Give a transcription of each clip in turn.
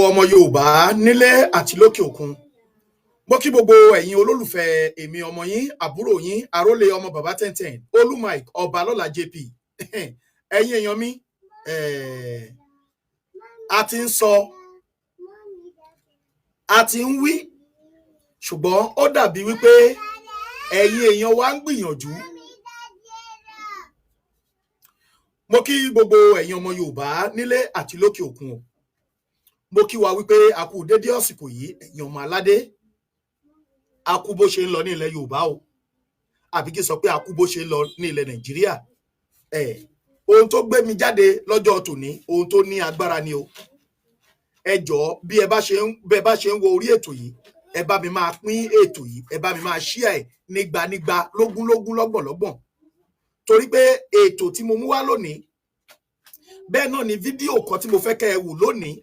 ọmọ Yorùbá nílé àti lókè òkun. Mo kí gbogbo ẹ̀yin olólùfẹ́ èmi ọmọ yín, àbúrò yín, àrólé ọmọ bàbá 1010, Olú Mike, Ọbalọ́lá JP. Ẹ̀yin èèyàn mi, a ti ń sọ, a ti ń wí, ṣùgbọ́n ó dàbí wípé ẹ̀yin èèyàn wa ń gbìyànjú. Mo kí gbogbo ẹ̀yin ọmọ Yorùbá nílé àti lókè òkun o. Mo kí wa wípé a kú dédé àsìkò yìí, ẹ̀yin ọmọ aládé. A kú bó ṣe ń lọ ní ilẹ̀ Yorùbá o. Àbí kí sọ pé a kú bó ṣe ń lọ ní ilẹ̀ Nàìjíríà. Ohun tó gbé mi jáde lọ́jọ́ tòní, ohun tó ní agbára ni o. Ẹ jọ̀ọ́ bí ẹ bá ṣe ń wo orí ètò yìí, ẹ bá mi máa pín ètò yìí, ẹ bá mi máa share ẹ̀ nígbà lógúnlógún lọ́gbọ̀nlọ́gbọ̀n. Torí pé ètò tí mo mú wá lónìí, bẹ́ẹ̀ náà ni fídíò kan tí mo fẹ́ kẹ́ ẹ wò lónìí.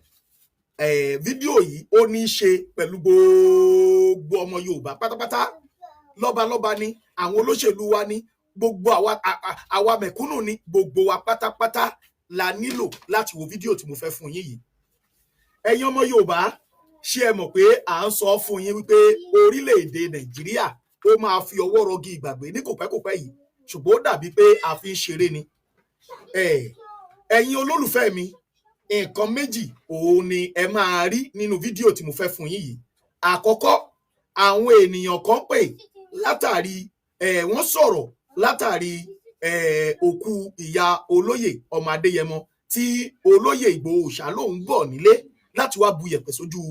Fídíò yìí ó ní í ṣe pẹ̀lú gbogbo ọmọ Yorùbá pátápátá, lọ́balọ́ba ni, àwọn olóṣèlú wa ni, gbogbo àwa mẹ̀kúnnù ni, gbogbo wa pátápátá la nílò láti wo fídíò tí mo fẹ́ fún yín yìí. Ẹ̀yin ọmọ Yorùbá, ṣé ẹ mọ̀ pé à ń sọ fún yín wípé orílẹ̀-èdè Nàìjíríà ó máa fi ọwọ́ rọgí ìgbàgbé ní kòpẹ́kòpẹ́ yìí, ṣùgbọ́n ó dàbí pé a fi ń ṣeré ni. Ẹ̀yin olólùfẹ́ mi, nǹkan méjì òun ni ẹ máa rí nínú fídíò tí mo fẹ́ fún yín yìí. Àkọ́kọ́, àwọn ènìyàn kan pè látàrí wọ́n sọ̀rọ̀ látàrí òkú ìyá olóyè ọmọ Adéyẹmọ tí olóyè Igboho Oosa lòun bọ̀ nílé láti wá bu yẹ̀pẹ̀ sójú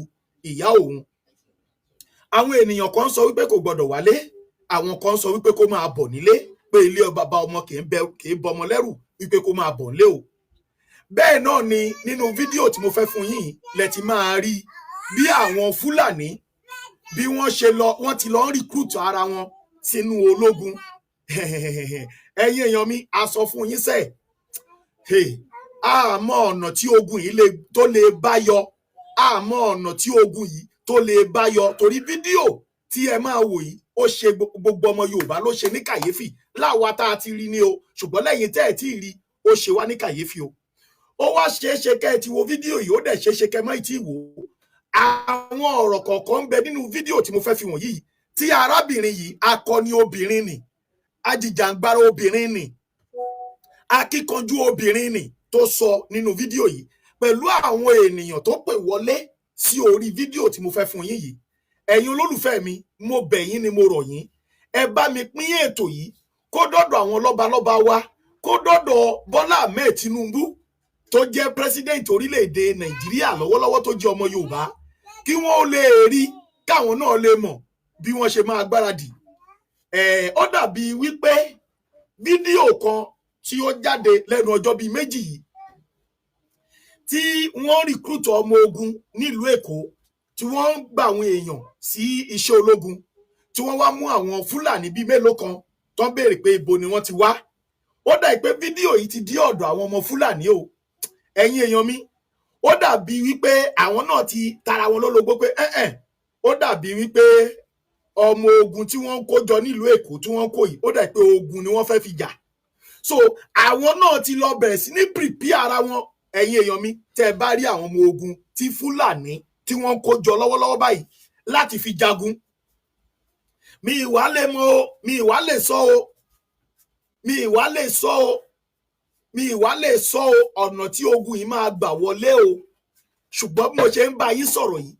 ìyá òun. Àwọn ènìyàn kan sọ wípé kò gbọdọ̀ wálé, àwọn kan sọ wípé kó máa bọ̀ nílé, pé ilé bàbá ọmọ kì í bọmọ lẹ́rù, wípé kó máa bọ̀ nílé o. Bẹ́ẹ̀ náà ni nínú fídíò tí mo fẹ́ fún yín lẹ ti máa rí bí àwọn Fúlàní bí wọ́n ti lọ ń recruit ara wọn sínú ológun. Ẹ̀yin èèyàn mi, a sọ fún yín sẹ́ẹ̀, àmọ́ ọ̀nà tí ogun yìí tó lè bá yọ, àmọ́ ọ̀nà tí ogun yìí tó lè bá yọ, torí fídíò tí ẹ máa wò yìí ó ṣe gbogbo ọmọ Yorùbá ló ṣe ní kàyéfì. Láwa tá a ti rí ni o, ṣùgbọ́n lẹ́yìn tẹ́ ẹ̀ tí ì rí, ó ṣe wá ní kàyéfì o. Ó wá ṣeéṣe kẹ́ ẹ ti wo fídíò yìí, ó dẹ̀ ṣeéṣe kẹ́ má tí ì wò ó. Àwọn ọ̀rọ̀ kọ̀ọ̀kan ń bẹ nínú fídíò tí mo fẹ́ fi wọ̀nyí tí arábìnrin yìí, akọni obìnrin ni, ajìjàǹgbara obìnrin ni, akíkanjú obìnrin ni tó sọ nínú fídíò yìí pẹ̀lú àwọn ènìyàn tó pè wọlé sí orí fídíò tí mo fẹ́ fún yín yìí. Ẹ̀yin olólùfẹ́ mi, mo bẹ̀ yín ni mo rọ̀ yín, ẹ bá mi pín ètò yìí kó dọ́dọ̀ àwọn lọ́balọ́ba wa, kó dọ́dọ̀ Bọ́lá Ahmed Tinubu tó jẹ́ president orílẹ̀-èdè Nàìjíríà lọ́wọ́lọ́wọ́, tó jẹ́ ọmọ Yorùbá, kí wọ́n lè rí, káwọn náà lè mọ̀ bí wọ́n ṣe máa gbáradì. Ó dàbí wípé fídíò kan tí ó jáde lẹ́nu ọjọ́ bíi méjì yìí tí wọ́n recruit ọmọ ogun nílùú Èkó, tí wọ́n ń gba àwọn èèyàn sí iṣẹ́ ológun, tí wọ́n wá mú àwọn Fúlàní bíi mélòó kan tó ń béèrè pé ibo ni wọ́n ti wá. Ó dàbí pé fídíò yìí ti dí ọ̀dọ̀ àwọn ọmọ Fúlàní o. Ẹ̀yin èèyàn mi, ó dàbí wípé àwọn náà ti tara wọn lólobó pé ó dàbí wípé ọmọ ogun tí wọ́n ń kó jọ nílùú Èkó tí wọ́n ń kó yìí, ó dàbí pé ogun ni wọ́n fẹ́ fi jà. So àwọn náà ti lọ bẹ̀rẹ̀ sí ní prepare ara wọn. Ẹ̀yin èèyàn mi, tẹ́ ẹ bá rí àwọn ọmọ ogun tí Fúlàní tí wọ́n ń kó jọ lọ́wọ́lọ́wọ́ báyìí láti fi jagun, mi ìwà lè mọ̀ o, mi ìwà lè sọ o, mi ìwà lè sọ o, mi ìwà lè sọ o ọ̀nà tí ogun yìí máa gbà wọlé o. Ṣùgbọ́n bí mo ṣe ń bá yín sọ̀rọ̀ yìí,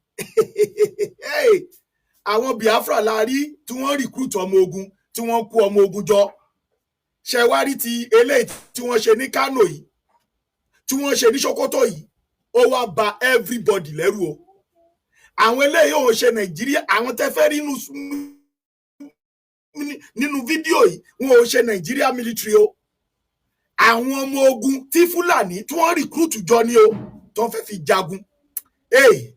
àwọn Biafra la rí tí wọ́n recruit ọmọ ogun, tí wọ́n kó ọmọ ogun jọ. Ṣé wá rí ti eléyìí tí wọ́n ṣe ní Kano yìí, tí wọ́n ṣe ní Sokoto yìí, ó wá ba everybody lẹ́rù o. Àwọn eléyìí ò ṣe Nàìjíríà, àwọn tẹ́ fẹ́ rí nínú fídíò yìí, wọn ò ṣe Nàìjíríà military o. Àwọn ọmọ ogun tí Fúlàní tí wọ́n recruit jọ ní o, tó fẹ́ fi jagun.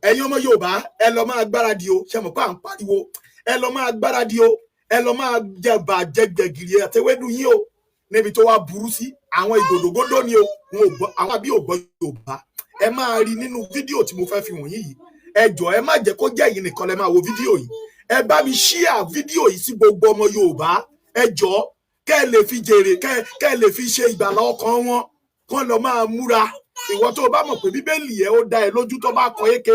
Ẹ̀yin ọmọ Yorùbá, ẹ lọ máa gbáradì o. Ṣé mọ̀ pé à ń pariwo? Ẹ lọ máa gbáradì o. Ẹ lọ máa jẹgbẹ̀gìrì àtẹwédú yín o, níbi tó wá burú sí. Àwọn ìgòdògódó ni o, àwọn àbí ò gbọ́ Yorùbá. Ẹ máa rí nínú fídíò tí mo fẹ́ fi wọ̀nyí yìí. Ẹ jọ̀ọ́, ẹ má jẹ́ kó jẹ́ ẹ̀yin nìkan lẹ máa wo fídíò yìí. Ẹ bá mi share fídíò yìí sí gbogbo ọmọ Yorùbá. Ẹ jọ̀ọ́, kẹ́ ẹ lè fi jèrè, kẹ́ ẹ lè fi ṣe ìgbàlá ọkàn wọn, kán lọ máa múra ìwọ tó bá mọ̀ pé bíbélì ẹ ó dá ẹ lójú tó bá kọ eke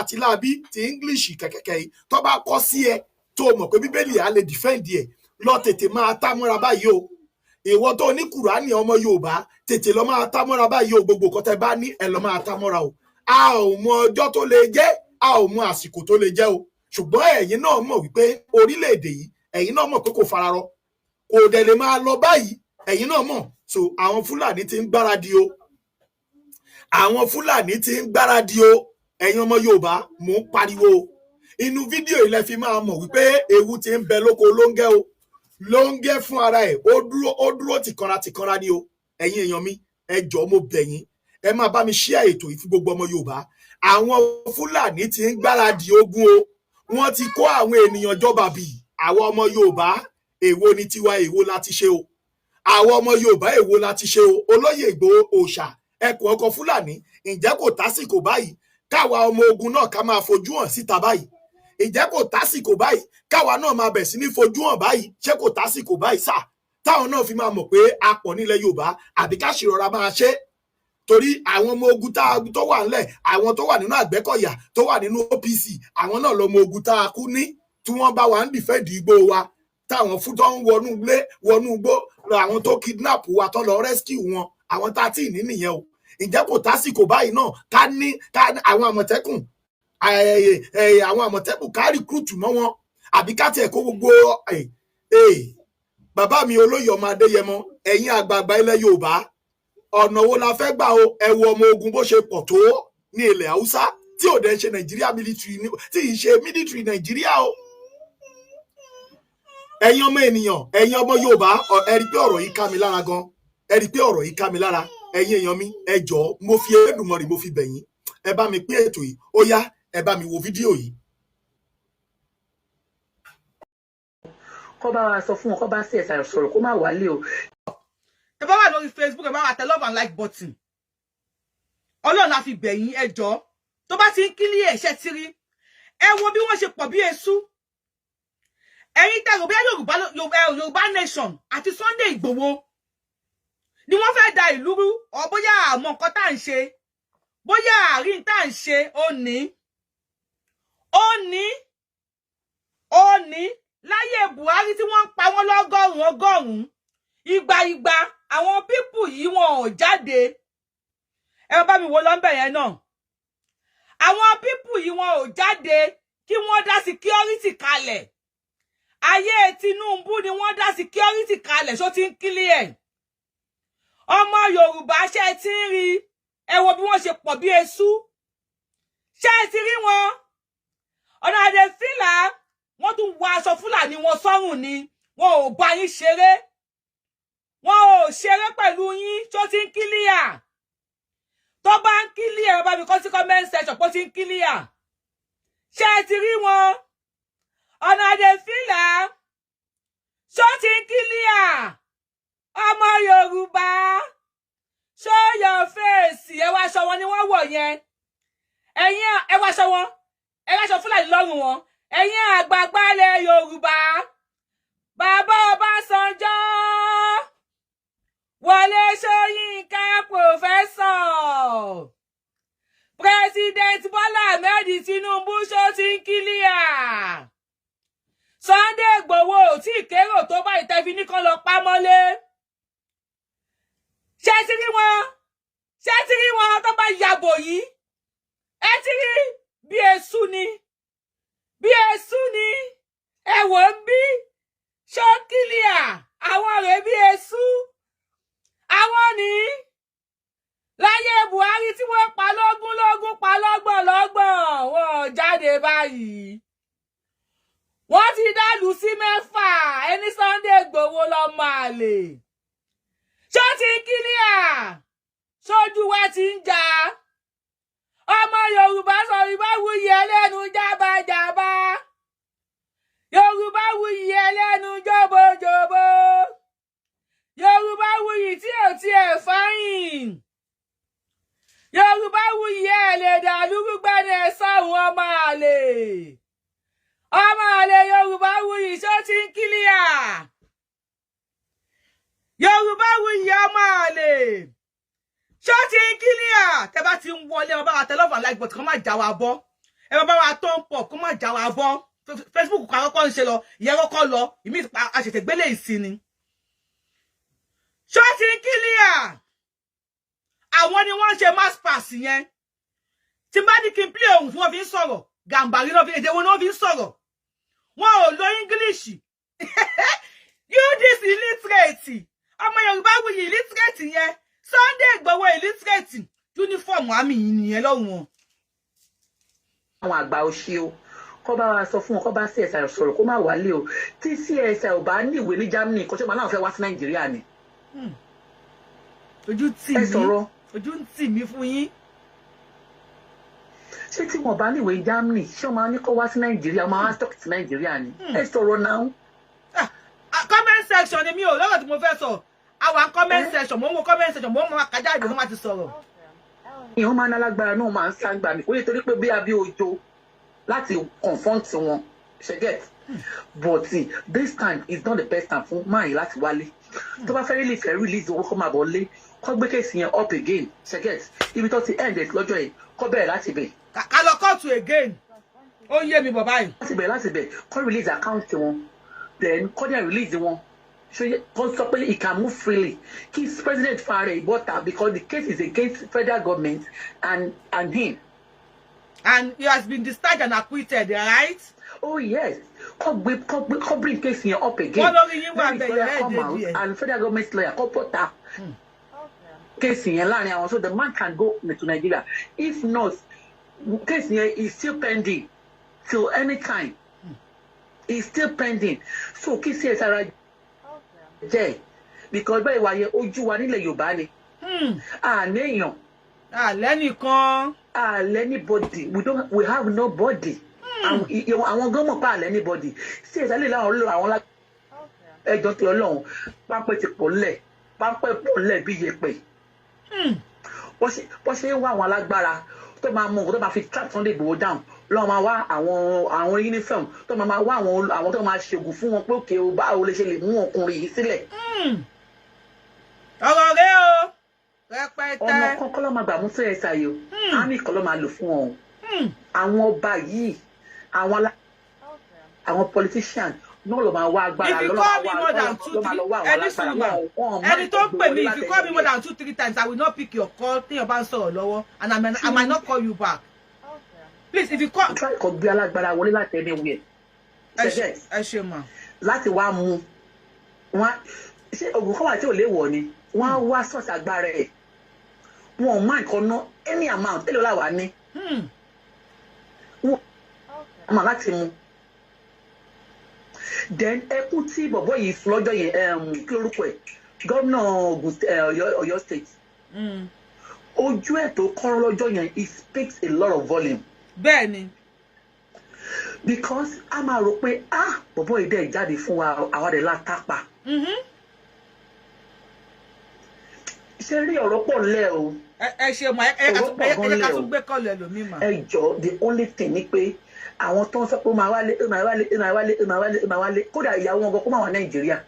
àti láàbí ti English kẹ̀kẹ́kẹ́ yìí tó bá kọ sí ẹ tó mọ̀ pé bíbélì á lè defend ẹ lọ tètè máa tá mọ́ra báyìí o ìwọ tó ní kùránì ọmọ Yorùbá tètè lọ máa tá mọ́ra báyìí o gbogbo nǹkan tẹ́ bá ní ẹ lọ máa tá mọ́ra o a ò mọ ọjọ́ tó lè jẹ́ a ò mọ àsìkò tó lè jẹ́ o ṣùgbọ́n ẹ̀yin náà mọ̀ wípé orílẹ̀-èdè yìí ẹ̀yin náà mọ̀ pé kò fararọ kò dẹ̀ lè máa lọ báyìí ẹ̀yin náà mọ̀ so àwọn Fúlàní ti ń gbáradì o àwọn Fúlàní ti ń gbáradì o ẹ̀yin ọmọ Yorùbá mò ń pariwo inú fídíò ilẹ̀ fi máa mọ̀ wípé ewu ti ń bẹ lóko lóńgẹ́ o lóńgẹ́ fún ara ẹ̀ ó dúró tìkanra ni o ẹ̀yin èèyàn mi ẹ jọ̀ọ́ mo bẹ̀ yín ẹ máa bá mi share ètò yìí fún gbogbo ọmọ Yorùbá àwọn Fúlàní ti ń gbáradì ogun o wọ́n ti kó àwọn ènìyàn jọba bíi àwọn ọmọ Yorùbá èwo ni tiwa èwo láti ṣe o àwọn ọmọ Yorùbá èwo láti ṣe o olóyè Ìgbòho òòṣà ẹkùn ọkọ Fúlàní ǹjẹ́ kò tásìkò báyìí káwa ọmọ ogun náà ká máa fojú hàn síta báyìí ǹjẹ́ kò tásìkò báyìí káwa náà máa bẹ̀ sí ní fojú hàn báyìí ṣé kò tásìkò báyìí sà táwọn náà fi máa mọ̀ pé a pọ̀ nílẹ̀ Yorùbá àbí ká ṣèrọra máa ṣe torí àwọn ọmọ ogun tó wà ńlẹ̀ àwọn tó wà nínú Àgbẹ̀kọ̀yà tó wà nínú OPC àwọn náà lọmọ ogun tá a kú ní tí wọ́n bá wa ń dìfẹ́ǹdì igbó wa táwọn fún tó ń wọnú ilé wọnú igbó àwọn tó kidnap wa tó lọ rescue wọn àwọn tá a tí ì ní nìyẹn o ǹjẹ́ kò tásìkò báyìí náà ká ní àwọn àmọ̀tẹ́kùn àwọn àmọ̀tẹ́kùn ká recruit mọ́ wọn àbí ká tiẹ̀ kó gbogbo bàbá mi olóyè ọmọ Adéyẹmọ ẹ̀yin àgbààgbà ilẹ̀ Yorùbá ọ̀nà wo la fẹ́ gbà o ẹ wo ọmọ ogun bó ṣe pọ̀ tó ní ilẹ̀ Haúsá tí ò dẹ̀ ṣe Nàìjíríà military tí ì ṣe military Nàìjíríà o ẹ̀yin ọmọ ènìyàn ẹ̀yin ọmọ Yorùbá ẹ rí pé ọ̀rọ̀ yìí ká mi lára gan ẹ rí pé ọ̀rọ̀ yìí ká mi lára ẹ̀yin èèyàn mi ẹ jọ̀ọ́ mo fi Elédùmarè mo fi bẹ̀ yín ẹ bá mi pín ètò yìí ó yá ẹ bá mi wo fídíò yìí. kọ́ bá wa sọ fún wọn kọ́ bá sí ẹ̀sà sọ̀rọ̀ kó má wálé o. ẹ bá wà lórí Facebook ẹ bá wà tẹ love and like button Ọlọ́run la fi bẹ̀ yín ẹ jọ̀ọ́ tó bá ti ń kílí ẹ̀ṣẹ̀ tí rí ẹ wo bí wọ́n ṣe pọ̀ bí eṣú ẹ̀yin tẹ́ rò bí Yorùbá nation àti Sunday Igboho ni wọ́n fẹ́ da ìlú rú ọ bóyá àmọ́ nǹkan tá à ń ṣe bóyá àárín tá à ń ṣe ó ní láyé Buhari tí wọ́n ń pa wọ́n lọ́gọ́rùn-ún igba àwọn pípù yìí wọn ò jáde ẹ bá mi wo lọ́nbẹ̀ yẹn náà àwọn pípù yìí wọn ò jáde kí wọ́n dá security kalẹ̀ ayé Tinubu ni wọ́n dá security kalẹ̀ ṣó ti ń kílí ẹ̀ ọmọ Yorùbá ṣe ti ń rí ẹ wo bí wọ́n ṣe pọ̀ bí eṣú ṣe ti rí wọn ọ̀nà àdè fìlà wọ́n tún wọ aṣọ Fúlàní wọn sọ́rùn ni wọn ò bá yín ṣeré wọn ò ṣeré pẹ̀lú yín tó ti ń kílíà tó bá ń kílíà bá mi kọ́ sí comment section pé ó ti ń kílíà ṣe ti rí wọn ọ̀nà àdè fìlà ṣó ti ń kílíà ọmọ Yorùbá show your face ẹ wá aṣọ wọn ni wọ́n wọ̀ yẹn ẹ̀yin ẹ wá aṣọ wọn ẹ wá aṣọ Fúlàní lọ́rùn wọn ẹ̀yin àgbààgbà ilẹ̀ Yorùbá bàbá Ọbásanjọ́ Wọlé Ṣóyínká professor President Bọ́lá Ahmed Tinubu ṣó ti ń kílíà Sunday Igboho tí ìkérò tó bá ìtẹ́fi ní kan lọ pámọ́lé ṣé ti rí wọn tó bá yàbò yìí ẹ ti rí bí eṣú ni ẹwọ ń bí ṣókílíà àwọn rẹ̀ bí eṣú àwọn ní láyé Buhari tí wọ́n pa lógún pa lọ́gbọ̀n wọn jáde báyìí wọ́n ti dálù sí 6 ẹni Sunday Igboho lọ́mọ àlè ṣó ti ń kílíà sójú wa ti ń jà ọmọ Yorùbá sọ ìbáwuyì ẹlẹ́nu jábàjábá Yorùbá wuyì ẹlẹ́nu jọbọjọbọ Yorùbá wuyì tí ò tiẹ̀ fáyìn Yorùbá wuyì ẹ̀ lè dàlúrúgbẹ́ni ẹ̀ sọ̀hún ọmọ àlè Yorùbá wuyì ṣó ti ń kílíà Yorùbá wuyì ọmọ àlè ti clear tẹ́ bá ti ń wọlé ẹ bá wa tẹ love and like but kó má já wa bọ́ ẹ bá wa tó ń pọ̀ kó má já wa bọ́ Facebook kan kọ́kọ́ ń ṣe lọ ìyẹn kọ́kọ́ lọ ìmí àṣẹ̀tẹ̀ gbélé ìsinmi ṣó ti clear àwọn ni wọ́n ṣe mass pass yẹn tí bá ní kí n play ohun tí wọ́n fi ń sọ̀rọ̀ gàmbàrí náà fi èdè wọn náà fi ń sọ̀rọ̀ wọn ò lo English you this illiterate ọmọ Yorùbá wuyi illiterate yẹn Sunday Igboho illiterate uniform àmì yìí nìyẹn lọ́rùn wọn. àwọn àgbà òṣì o kó bá wa sọ fún wọn kó bá CSI sọ̀rọ̀ kó má wálé o tí CSI ò bá ní ìwé ní Germany kó tó máa náà fẹ́ wá sí Nàìjíríà ni. ojú tì mí fún yín. ṣé tí wọn bá ní ìwé Germany ṣé wọn máa ní kó wá sí Nàìjíríà máa wá stock sí Nàìjíríà ni. ẹ sọ̀rọ̀ náà. Comment section ni mi ò lọ́rọ̀ tí mo fẹ́ sọ àwọn comment section mo ń wo comment section mo ń mọ àkájá ìbò wọn ti sọ̀rọ̀. ìhun máa ń alágbára náà máa ń sáńgbà mi kó lè torí pé bí abí ojo láti confront wọn ṣe get but this time is not the best time fún máa yìí láti wálé tó bá fẹ́ release owó kó máa bọ̀ lé kó gbé kéèsì yẹn up again ṣe get ibi tó ti end it lọ́jọ́ yìí kó bẹ̀rẹ̀ láti bẹ̀. ká lọ kóòtù again ó yé mi bọ̀ báyìí. láti bẹ̀ kó release account wọn then kó dẹ̀ release wọn kó sọ pé he can move freely kí president fara ìbọ̀tà because the case is against federal government and him. And he has been discharged and acquitted, right? Oh yes. Come bring case here up again. Come out and federal government lawyer come put that case here line so the man can go to Nigeria. If not, case here is still pending till any time. It's still pending. So case here is there because by why ojú wa nílẹ̀ Yorùbá ni. Neyan. Lẹ́nìkan. Anybody. We have nobody. And àwọn gan mọ̀ pa anybody. Sí ẹ̀sálẹ̀ láwọn olóòrùn àwọn ẹjọ́ tí Ọlọ́run pápẹ́ ti pọ̀ lẹ̀ pápẹ́ pọ̀ lẹ̀ bí yẹpẹ̀. Wọ́n ṣe ń wá àwọn alágbára tó máa mú tó máa fi trap Sunday Igboho down lọ́wọ́ máa wá àwọn uniform tó máa wá àwọn tó máa ṣègùn fún wọn pé òkè o báwo lè ṣe lè mú ọkùnrin yìí sílẹ̀. ọ̀rọ̀ rẹ o rẹpẹtẹ. ọ̀nà kọ́kọ́ ló máa gbà mú fẹ́ẹ́ ṣàyò àmì kan ló máa lò fún wọn. àwọn ọba yìí àwọn politician náà ló máa wá agbára ló máa wá àwọn alágbára. ẹni tó ń pè mí if you call me more than 2-3 times I will not pick your call téèyàn bá ń sọ̀rọ̀ lọ́wọ́ and I might not call you back. Please if you call. try kò gbé alágbára wọlé láti anywhere. ẹ ṣe mà. láti wá mú wọn ṣé oògùn kọ́ wà tí ò léwọ̀ ni wọ́n á wá sọ́ọ̀sì agbára ẹ̀ wọn ò máa nǹkan ná any amount èlò làwà ní. wọn máa láti mú. then ẹkún tí bọ̀bọ̀ yìí fún lọ́jọ́ yẹn kí lórúkọ ẹ̀ gómìnà Ọ̀yọ́ state ojú ẹ̀ tó kọ́rọ́ lọ́jọ́ yẹn it speaks a lot of volume. Bẹ́ẹ̀ni. Because a máa rò pé bọ̀bọ̀ yìí dẹ̀ jáde fún wa àwa dẹ̀ látàpá. ṣe rí ọ̀rọ̀ pọ̀ lẹ́ o. ẹ ṣe mọ ẹ ká tún gbé kọlù ẹlòmíì mà. ẹ jọ the only thing ni pé àwọn tó ń sọ pé ó máa wálé kódà ìyàwó wọn gan kó máa wà Nàìjíríà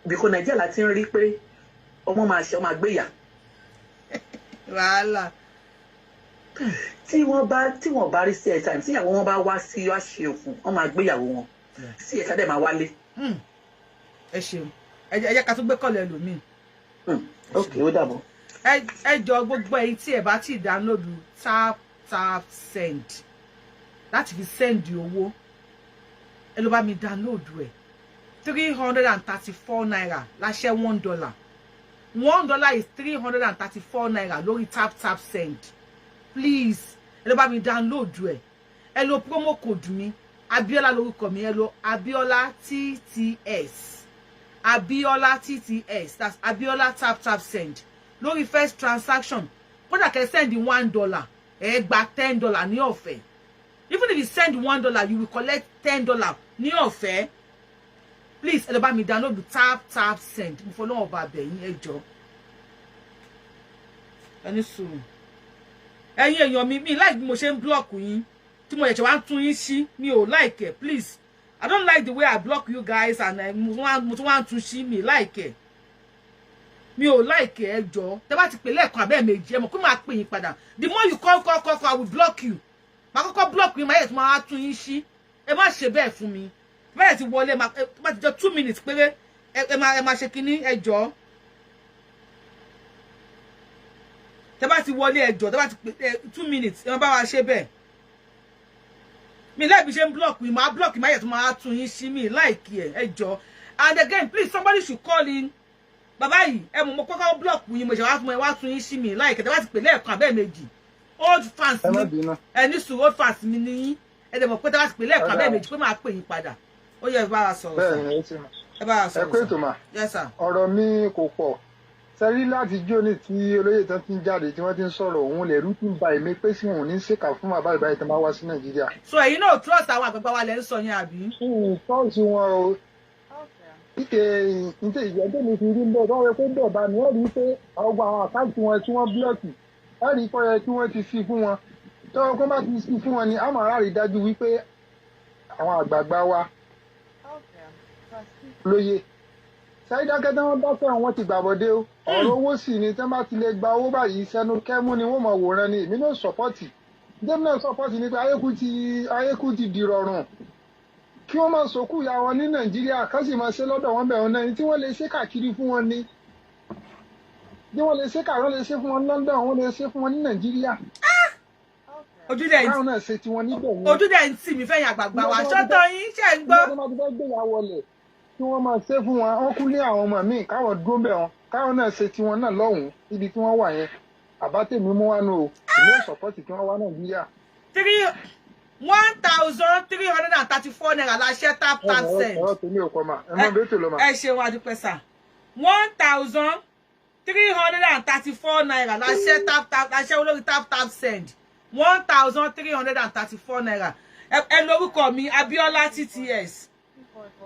bìkọ́ Nàìjíríà láti ń rí pé ọmọ máa ṣe ọmọ àgbéyà. wàhálà. tí wọ́n bá rí CSI tí ìyàwó wọn bá wá sí àṣẹ òkú wọ́n máa gbéyàwó wọn CSI dẹ̀ máa wálé. ẹ ṣeun ẹ jẹ́ ká tún gbé kọlù ẹlòmíì. ok ó dàbọ̀. ẹ jọ gbogbo èyí tí ẹ bá ti download tap send láti fi send owó ẹ ló bá mi download ẹ 334 naira láṣẹ $1 $1 is 334 naira lórí tap send please ẹ ló bá mi download ẹ lo promo code mi Abiola lórúkọ mi ẹ lo Abiola TTS Abiola TTS that's Abiola tap send lórí first transaction kódà kẹ́ send $1 ẹ gba $10 ní ọ̀fẹ́ even if you send $1 you will collect $10 ní ọ̀fẹ́ please ẹ lọ bá mi download tap send mo fọlọ́ ọba àbẹ̀yìn ẹ jọ̀ọ́ ẹni sùúrù ẹ̀yin èèyàn mi like bí mo ṣe ń block yín tí mo yẹ ṣe wá tún yín sí mi ò like ẹ please I don't like the way I block you guys and mo tún wá tún sí mi like ẹ mi ò like ẹ jọ̀ọ́ tẹ́ bá ti pè lẹ́ẹ̀kan àbẹ́ méjì ẹ mọ̀ pé máa pè yín padà the more you call I will block you máa kọ́kọ́ block yín máa yẹ tí máa tún yín sí ẹ má ṣe bẹ́ẹ̀ fún mi bẹ́ẹ̀ ti wọlé má ti jọ 2 minutes péré ẹ máa ṣe kinní ẹ jọ̀ọ́ tẹ́ bá ti wọlé ẹ jọ̀ọ́ tẹ́ bá ti pè 2 minutes ẹ má bá wa ṣe bẹ́ẹ̀ mi like bí ṣe ń block yín máa block yín máa yẹ tí máa tún yín sí mi like ẹ jọ̀ọ́ and again please somebody should call in bàbá yìí ẹ mọ̀ mo kọ́kọ́ block yín mo ṣe wá fún ẹ wá tún yín sí mi like tẹ́ bá ti pè lẹ́ẹ̀kan àbẹ́ méjì old fans mi ẹni sùn old fans mi ní yín ẹ dẹ̀ mọ̀ pé tẹ́ bá ti pè lẹ́ẹ̀kan àbẹ́ méjì pé máa pè yín padà ó yẹ ẹ bá wa sọ̀rọ̀ ẹ bá wa sọ̀rọ̀ ẹ pé tó mà yes sir ọ̀rọ̀ mi kò pọ̀ sẹ́rí láti jóni tí olóyè tán ti ń jáde tí wọ́n ti ń sọ̀rọ̀ òun lè rú tí ń ba èmi pé sí òun ní ṣèkà fún bàbá ìbáyìí tó máa wá sí Nàìjíríà. so ẹ̀yin náà trust àwọn àgbàgbà wa lẹ́ ń sọ yẹn àbí. tọ́ọ̀sì wọn o ike ìṣe ìjẹ́jẹ́ mi fi rí ń bẹ̀ tó wọ́n pé bẹ́ẹ̀ bá mi ẹ̀ rí i pé ọgbà àwọn àkáǹtì wọn tí wọ́n búlọ̀kì ẹ̀ rí i pé kí wọ́n ti fi fún wọn tó wọ́n bá ti fi fún wọn ni a máa rárí dájú wípé àwọn àgbààgbà wa lóye ṣáídákẹ́ tí wọ́n bá fẹ́ wọn ti gbàbọ̀dé o ọ̀rọ̀ owó sì ni tí wọ́n bá ti lè gba owó báyìí sẹ́nu kẹ́mú ni wọ́n mọ̀ wòran ni èmi náà sọ́pọ́tì jẹ́mi náà sọ́pọ́tì ni pé ayéku ti dìrọ̀rùn kí wọ́n máa sòkú ìyá wọn ní Nàìjíríà kán sì máa ṣe lọ́dọ̀ wọn bẹ̀rù náà tí wọ́n lè ṣe káàkiri fún wọn ni bí wọ́n lè ṣe káàkiri lè ṣe fún wọn ní London wọ́n lè ṣe fún wọn ní Nàìjíríà. ojúdẹ̀ káwọn náà ṣe tiwọn níbẹ̀ yẹn. ojúdẹ̀ ń tì mí fẹ́yìn àgbààgbà wa ṣọ́tọ̀ yín ṣe ń gbọ́. kí wọ́n máa ṣe fún wọn wọ́n kú lé àwọn ọmọ míì káwọn dúró bẹ̀ wọn káwọn náà ṣe tiwọn náà lọ́hùn-ún ibi tí wọ́n wà yẹn àbátẹ̀mí mú wá nù o ìlú ìsọ̀pọ̀tì kí wọ́n wá Nàìjíríà. 1,334 naira la ṣe tap send. ẹ ṣeun adúpẹ́ sà 1,334 naira la ṣe la ṣe olórí tap send 1,334 naira ẹ lórúkọ mi Abíọ́lá TTS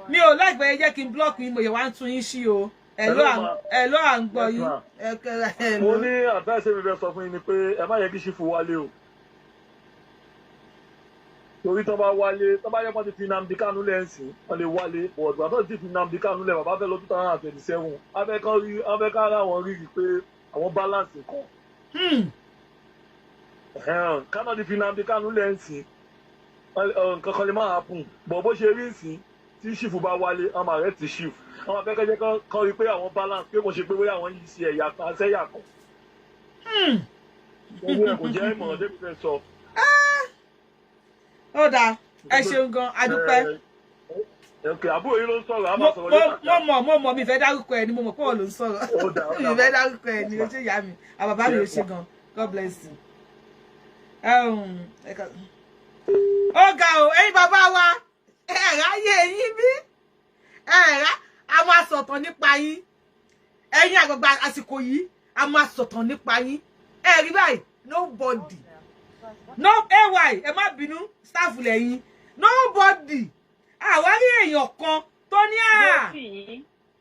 mi ò láìpẹ́ jẹ́ kí n block yín mo yẹ wá ń tún yín sí o ẹ ló à ń gbọ́ yín. mo ní àbẹ́sẹ̀ mi fẹ́ sọ fún yín ni pé ẹ má yẹ kí ṣífù wálé o torí tó bá wálé tó bá yẹ kó ti fi Nnamdi Kanu lẹ́sìn wọ́n lè wálé ọ̀dùn àtọ́ ti fi Nnamdi Kanu lẹ́ bàbá fẹ́ lọ 2027 abẹ́ká wọn rí i pé àwọn balance nǹkan kánà ti fi Nnamdi Kanu lẹ́sìn nǹkan kan lè má happen bọ̀ bó ṣe rí ìsìn tí ṣífù bá wálé ọmọ rẹ̀ ti ṣífù àwọn akẹ́kọ̀ọ́ jẹ́ kọ́ rí pé àwọn balance pé kò ṣe pé bóyá àwọn yìí ṣe ẹ̀yà kan sẹ́yà kan. gbogbo ẹ̀ kò jẹ́ ìmọ̀ràn débi fẹ́ sọ. ó dáa ẹ ṣeun gan adúpẹ́. ok àbúrò yìí ló ń sọ̀rọ̀ a máa sọ̀rọ̀ yóò máa. mo mọ̀ mi fẹ́ dárúkọ ẹ ni mo mọ̀ pé òun ló ń sọ̀rọ̀ mi fẹ́ dárúkọ ẹ ni o ṣe ìyá mi àbàbá mi ò ṣe gan God bless you. ó ga o ẹ̀yin bàbá wa ráyè yín bí a máa sọ̀tàn nípa yín ẹ̀yin àgbàgbà àsìkò yìí a máa sọ̀tàn nípa yín rí báyìí nobody no ay ẹ má bínú staff lẹ́yìn nobody àwárí èèyàn kan tó ní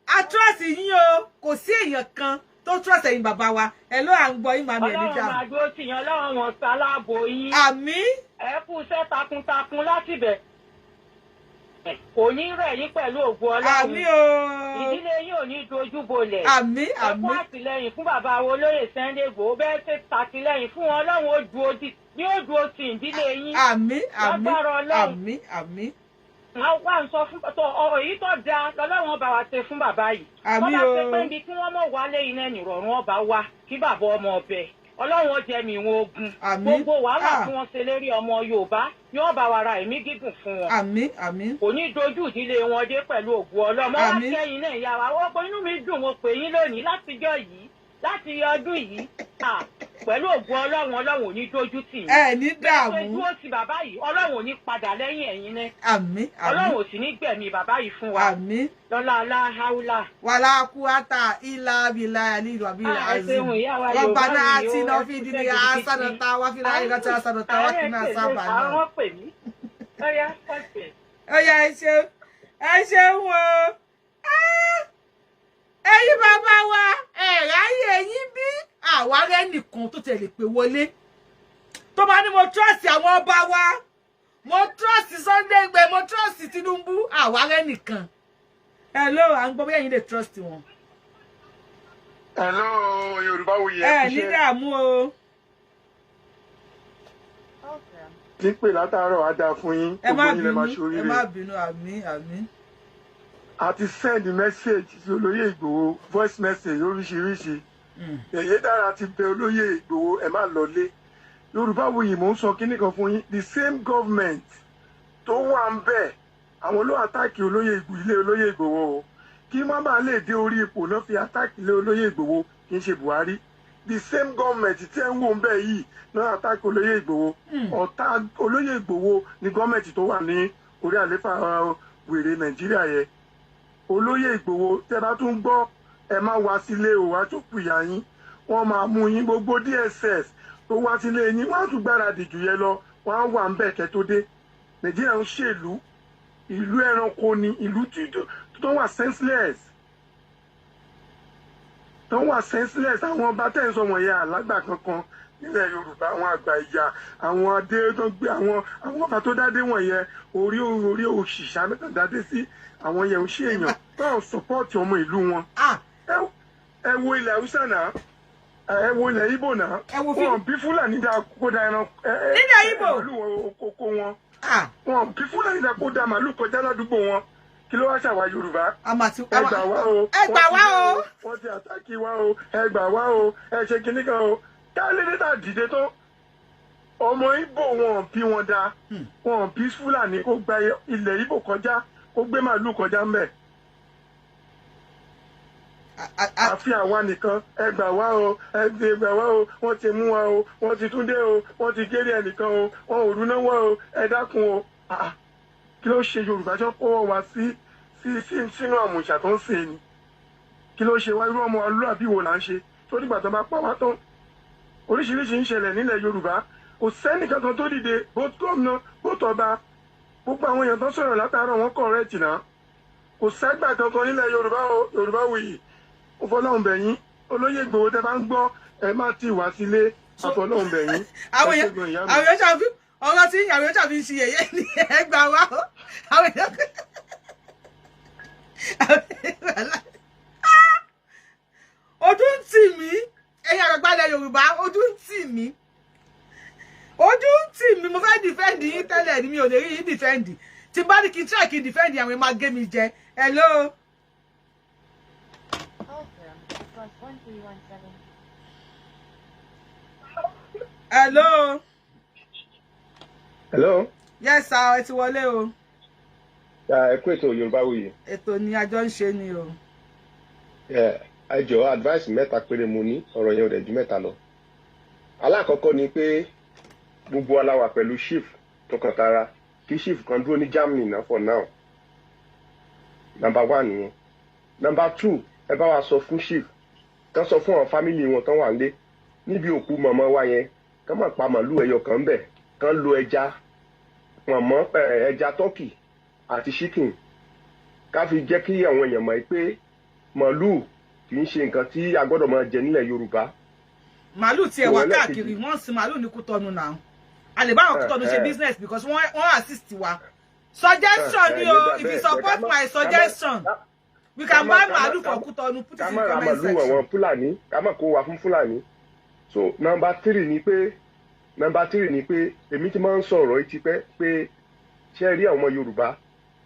a trust yín o kò sí èèyàn kan tó trust ẹ̀yin bàbá wa ẹ ló à ń gbọ́ yín màmí ẹ̀ níjà. Ọlọ́run máa dúró tì yín Ọlọ́run wọn ṣaláàbò yín. Àmín. Ẹ kú iṣẹ́ takuntakun láti bẹ̀. Kò ní rẹ̀ yín pẹ̀lú ògo Ọlọ́run. Àmín o. Ìdílé yín ò ní dojú bolẹ̀. Àmín àmín. Ẹ kú àtìlẹ́yìn fún bàbá wo Olóyè Sunday Igboho bẹ́ẹ̀ ṣe tàtìlẹ́yìn fún wọn Ọlọ́run ó dúró tì ìdílé yín. Àmín àmín àmín àmín. Wá ń sọ fún ọ̀rọ̀ yìí tó dáa lọ́lọ́run ọba wa ṣe fún bàbá yìí. Àmín o. Wọ́n bá ṣe pé ibi tí wọ́n mọ̀ wálé iná ìrọ̀rùn ọba wa kí bàbá ọmọ ọbẹ̀. Ọlọ́run ó jẹ́ mi ìwọ̀n ogun. Àmín. Gbogbo wàhálà tí wọ́n ṣe lérí ọmọ Yorùbá yóò bá wa ra ẹ̀mí gígùn fún wọn. Àmín àmín. Kò ní dojú ìdílé wọn dé pẹ̀lú ògùn Ọlọ́run. Wọ́n wá kẹ́yìn náà ìyá wa. Wọ́n pé inú mi dùn mo pè yín lónìí látijọ́ yìí láti ọdún yìí. Pẹ̀lú ògùn Ọlọ́run Ọlọ́run ò ní dojú tì yín. Ẹ ní dààmú. Bẹ́ẹ̀ ṣe dúró ti bàbá yìí Ọlọ́run ò ní padà lẹ́yìn ẹ̀yin náà. Àmín àmín. Ọlọ́run ò sì ní gbẹ̀mí bàbá yìí fún wa. Àmín. Lọ́lá aláhàúlà. Wàlá kúwátà ilá abilá àlìlú àbílà azim. Rabbana atina fid dunya hasanatan wa fil akhirati hasanatan wa qina azaban nar. Àwọn pè mí. Ọya pọ̀sẹ̀. Ọya ẹ ṣeun o. Ẹ̀yin bàbá wa ráyè yín bí àwárẹ́ nìkan tó tẹ̀lé pé wọlé. Tó bá ní mo trust àwọn ọba wa. Mo trust Sunday Igboho, mo trust Tinubu, àwárẹ́ nìkan. Hello, à ń gbọ́ bóyá yín lè trust wọn. Hello, Yorùbá Wuyi. Ní dààmú o. Tí ń pè látàárọ̀ á dáa fún yín. Ẹ má bínú, àmín. A ti send message sí olóyè Ìgbòho, voice message oríṣiríṣi. Yèyé Dára ti bẹ olóyè Ìgbòho ẹ má lọlé. Yorùbá Wuyi mò ń sọ kíní kan fún yín. The same government tó wà ń bẹ̀ àwọn ló àtàkì ilé olóyè Ìgbòho o. Kí má bàa lè dé orí ipò náà fi àtàkì ilé olóyè Ìgbòho kì í ṣe Buhari. The same government tí ẹ ń wò ń bẹ̀ yìí náà àtàkì olóyè Ìgbòho. Ọ̀tá olóyè Ìgbòho ni gọ́ọ̀mẹ̀ntì tó wà ní orí àléfà wèrè Nàìjíríà yẹn. Olóyè Ìgbòho tẹ́ bá tún gbọ́ ẹ má wá sílé o wá tó pìyà yín. Wọ́n máa mú yín gbogbo DSS tó wá sílé yín wọ́n á tún gbáradì jù yẹn lọ wọ́n á wà ń bẹ̀ kẹ́ tó dé. Nàìjíríà ń ṣèlú ìlú ẹranko ni ìlú tó wà senseless àwọn ọba tẹ̀ ń sọ wọ̀nyẹn àlágbà kankan nílẹ̀ Yorùbá àwọn àgbà ìyá àwọn adé tó gbé àwọn ọba tó dádé wọ̀nyẹn orí òṣìṣà mẹ́ta dádé sí àwọn yẹn ń ṣe èèyàn tó ń sọpọ́ọ̀tì ọmọ ìlú wọn. Ẹ wo ilẹ̀ Haúsá náà ẹ wo ilẹ̀ Ìgbò náà wọn bí Fúlàní dá kó da ẹran màálù oko wọn wọn bí Fúlàní dá kó da màálù kọjá ládùúgbò wọn kí ló wá ṣàwà Yorùbá ẹ gbà wá o wọ́n ti àtàkì wá o ẹ gbà wá o ẹ ṣe kinní kan o káàlì dá dìde tó ọmọ Ìgbò wọn bí wọn dá wọn bí Fúlàní kó gba ilẹ̀ Ìgbò kọjá kó gbé màálù kọjá ńbẹ̀. Àfi àwa nìkan ẹ gbà wá o ẹ gbà wá o wọ́n ti mú wa o wọ́n ti tún dé o wọ́n ti géré ẹnìkan o wọ́n ò rúná wá o ẹ dákun o. Kí ló ṣe Yorùbá tó kó wa sínú àmùṣà tó ń ṣe ni kí ló ṣe wá irú ọmọ olúàbí wo là ń ṣe tó nígbà tó bá pa wá tán oríṣiríṣi ń ṣẹlẹ̀ nílẹ̀ Yorùbá kò sẹ́nì kankan tó dìde both gómìnà both ọba gbogbo àwọn èèyàn tó sọ̀rọ̀ látàárọ̀ wọn correct náà kò sẹ́gbà kankan nílẹ̀ Yorùbá o Yorùbá Wuyi ó fọlọ́run bẹ̀ yín olóyè Ìgbòho tẹ́ bá ń gbọ́ ẹ má ti wá sílé àfọlọ́run bẹ̀ yín. àwọn èèyàn ṣàfi ọ̀rọ̀ tí àwọn èèyàn ṣàfi ń ṣe yẹ̀yẹ́ ni ẹ gbà wá o àwọn èèyàn ojú ń tì mí ẹ̀yin àgbàgbà Yorùbá ojú ń tì mí mo fẹ́ dìfẹ́ǹdì yín tẹ́lẹ̀ ni mi ò lè rí yín dìfẹ́ǹdì tí bá ní kí n try kí n dìfẹ́ǹdì àwọn ẹ̀ máa gé mi jẹ. Hello. Hello. Hello. Yes sir, ẹ ti wọlé o. Ẹ kú ètò Yorùbá Wuyi. Ètò ni àjọ ń ṣe ni o. Ẹ jọ̀ọ́ advice mẹ́ta péré mo ní ọ̀rọ̀ yẹn ò dẹ̀ ju mẹ́ta lọ. Alákọ̀ọ́kọ́ ni pé gbogbo aláwà pẹ̀lú chief tọkàntara kí chief kan dúró ní Germany náà for now. Number 1 nìyẹn. Number 2 ẹ bá wa sọ fún chief kán sọ fún àwọn fámìlì wọn tán wà nílé níbi òkú mọ̀mọ́ wa yẹn kán má pa màálù ẹyọ kan bẹ̀ kán lo ẹja mọ̀mọ́ ẹja turkey àti chicken ká fi jẹ́ kí àwọn èèyàn mọ̀ pé màálù kì í ṣe nǹkan tí a gbọ́dọ̀ máa jẹ nílẹ̀ Yorùbá. Màálù tí ẹ wà káàkiri wọ́n sin màálù ní Kútọ́nù náà a lè bá àwọn Kútọ́nù ṣe business because wọ́n assist wa. Suggestion ni o if you support my suggestion we can buy màálù for Kútọ́nù put it in comment section. Ká má ra màálù àwọn Fúlàní ká má kó wa fún Fúlàní. So number 3 ni pé èmi ti máa ń sọ̀rọ̀ etí pé ṣe rí àwọn Yorùbá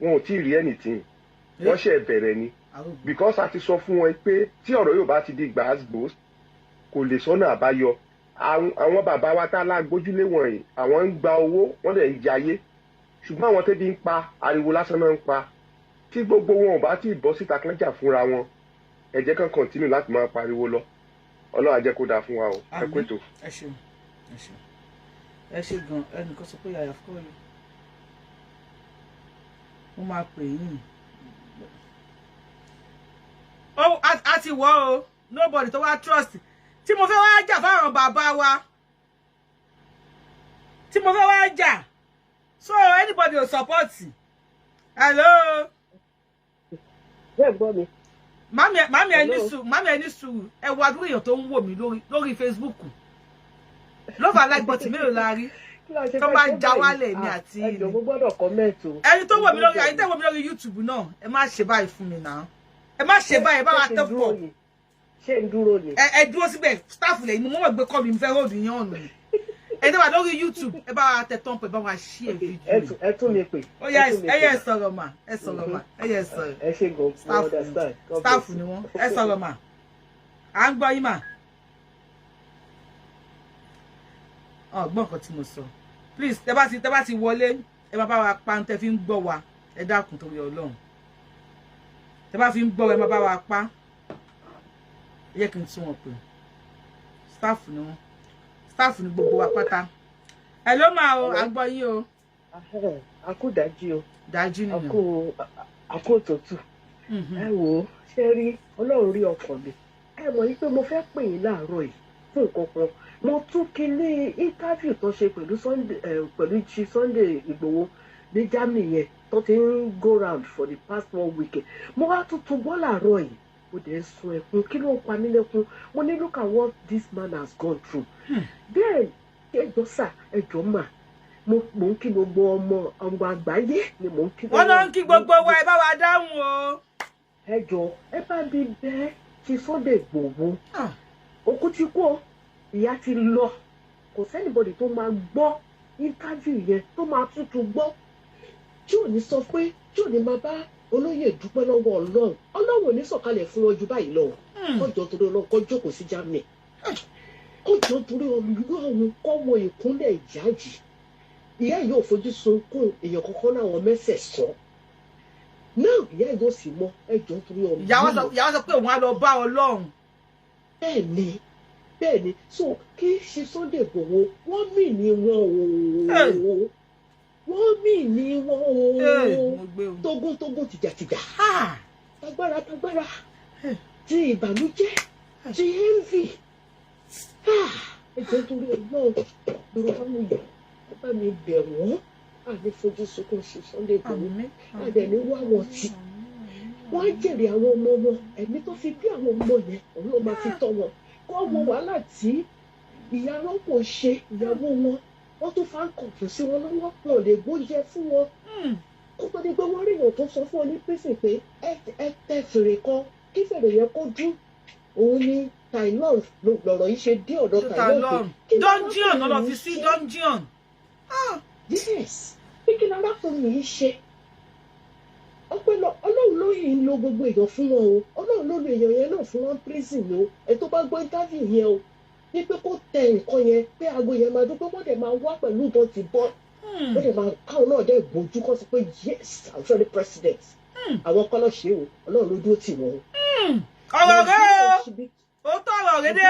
wọn ò tí ì rí anything wọ́n ṣe bẹ̀rẹ̀ ni because a ti sọ fún wọn pé tí ọ̀rọ̀ yóò bá ti di gbàgbó kò lè sọ́nà àbáyọ àwọn bàbá wa tá lágbójúlé wọ̀nyí àwọn ń gba owó wọ́n dẹ̀ ń jayé ṣùgbọ́n àwọn tẹ́bí ń pa ariwo lásán náà ń pa tí gbogbo wọn ò bá tí ì bọ́ síta kan jà fúnra wọn ẹ jẹ́ kán continue láti máa pariwo lọ Ọlọ́run á jẹ́ kó dáa fún wa o ẹ kú ètò. ẹ ṣe gan ẹnìkan sọ pé yàyà fún mi mo máa pè yín ó a ti wọ́ o nobody tó wá trust tí mo fẹ́ wá jà fáwọn bàbá wa tí mo fẹ́ wá jà so anybody will support. Hello. Mami ẹni sùúrù ẹ wo àdúgbò èèyàn tó ń wò mí lórí Facebook love and like button mélòó la rí tó bá já wálẹ̀ ní àti ilé ẹni tó wò mí lórí YouTube náà ẹ má ṣe báyìí fún mi náà ẹ má ṣe báyìí bá wa tẹ́ pọ̀ ṣé ń dúró ni. ẹ dúró síbẹ̀ staff lẹ́yìn mo mọ̀ gbé call mi fẹ́ hold yín ọ̀nà ẹ dẹ́wà lórí YouTube ẹ bá wa tẹ tán pé bá wa share video. ẹ tún mi pè. ó yá ẹ yẹ sọ̀rọ̀ mà ẹ sọ̀rọ̀ mà ẹ yẹ sọ̀rọ̀. ẹ ṣe gan mo understand. staff ni wọ́n ẹ sọ̀rọ̀ mà à ń gbọ́ yín mà. gbọ́n nǹkan tí mo sọ please tẹ bá ti wọlé ẹ má bá wa pa tẹ fi ń gbọ́ wa ẹ dákun torí Ọlọ́run tẹ bá fi ń gbọ́ ẹ má bá wa pa ẹ jẹ́ kí n tún wọn pè staff ni wọ́n staff ni gbogbo wa pátá ẹ ló máa o à ń gbọ́ yín o. àkó dájí o dájí nìyẹn àkó òtútù ẹ wò ó ṣe rí Ọlọ́run rí ọkàn mi ẹ mọ̀ yí pé mo fẹ́ pè yín láàárọ̀ yìí fún nǹkan kan mo tún kíní interview tó ṣe pẹ̀lú Chief Sunday Igboho ní Germany yẹn tó ti ń go round for the past 1 week mo wá tuntun bọ́ láàárọ̀ yìí mo dẹ̀ ń sun ẹkún kí ló ń pa mí lẹ́kún mo ní look at what this man has gone through bẹ́ẹ̀ ẹjọ́ sà ẹjọ́ mà mo ń kí gbogbo ọmọ àgbáyé ni mo ń kí. wọ́n lọ ń kí gbogbo wa ẹ bá wa dáhùn o. ẹjọ́ ẹ bá mi bẹ̀ Chief Sunday Igboho òkú ti kú o ìyá ti lọ kò sẹ́nìbọ̀dì tó máa gbọ́ interview yẹn tó máa tuntun gbọ́ tí ò ní sọ pé tí ò ní máa bá olóyè dúpẹ́ lọ́wọ́ Ọlọ́run Ọlọ́run ò ní sọ̀kalẹ̀ fún wọn ju báyìí lọ kọjọ́ torí Ọlọ́run kọ́ jókòó sí Germany kọjọ́ torí Ọlọ́run kọ́ wọ ìkúnlẹ̀ ìjáàjì ìyá yóò fojú sunkún èèyàn kankan náà wọn mẹ́sẹ̀sán náà ìyá yóò sì mọ ẹjọ́ torí Ọlọ́run. ìyá sọ pé òun á lọ bá Ọlọ́run. bẹ́ẹ̀ ni so kí ṣe Sunday Igboho wọ́n mì ní wọn o wọ́n mì ní wọn o tógún tìjàtìjà tagbára ti ìbànújẹ́ ti envy ẹjọ́ torí Ọlọ́run Yorùbá mi yẹ bá mi bẹ̀ wọ́n àní fojú sunkún ṣe Sunday Igboho àdẹ̀ní wá wọn tì wọ́n á jèrè àwọn ọmọ wọn ẹ̀mí tó fi bí àwọn ọmọ yẹn òun ló máa fi tọ́ wọn kọ́ wọ wàhálà tí ìyá wọn kò ṣe ìyàwó wọn wọ́n tún fa ń kọ̀ọ̀tún sí wọn lọ́wọ́ wọn ò lè gbóúnjẹ fún wọn kó tó di pé wọ́n rí èèyàn tó sọ fún ọ ní pèsè pé ẹ tẹ fèrè kan kí fèrè yẹn kó dún òun ni Tailon lọ̀rọ̀ yìí ṣe dé ọ̀dọ̀ Tailon pé dungeon ló lọ fi sí dungeon. yes pé kí ni arákùnrin yìí ṣe Ọlọ́run ló yìí ń lo gbogbo èèyàn fún wọn o Ọlọ́run ló lo èèyàn yẹn náà fún wọn prison o ẹ tó bá gbọ́ interview yẹn o ní pé kó tẹ nǹkan yẹn pé aago yẹn máa dún pé wọ́n dẹ̀ máa wá pẹ̀lú ìbọn ti bọ́ wọ́n dẹ̀ máa káwọn náà dẹ̀ gbójú kọ́ sí pé yes I'm sorry president àwọn kọ́ lọ́ ṣe o Ọlọ́run ló dúró tì wọ́n. ọ̀rọ̀ rẹ o ó tọ́ ọ̀rọ̀ rẹ dé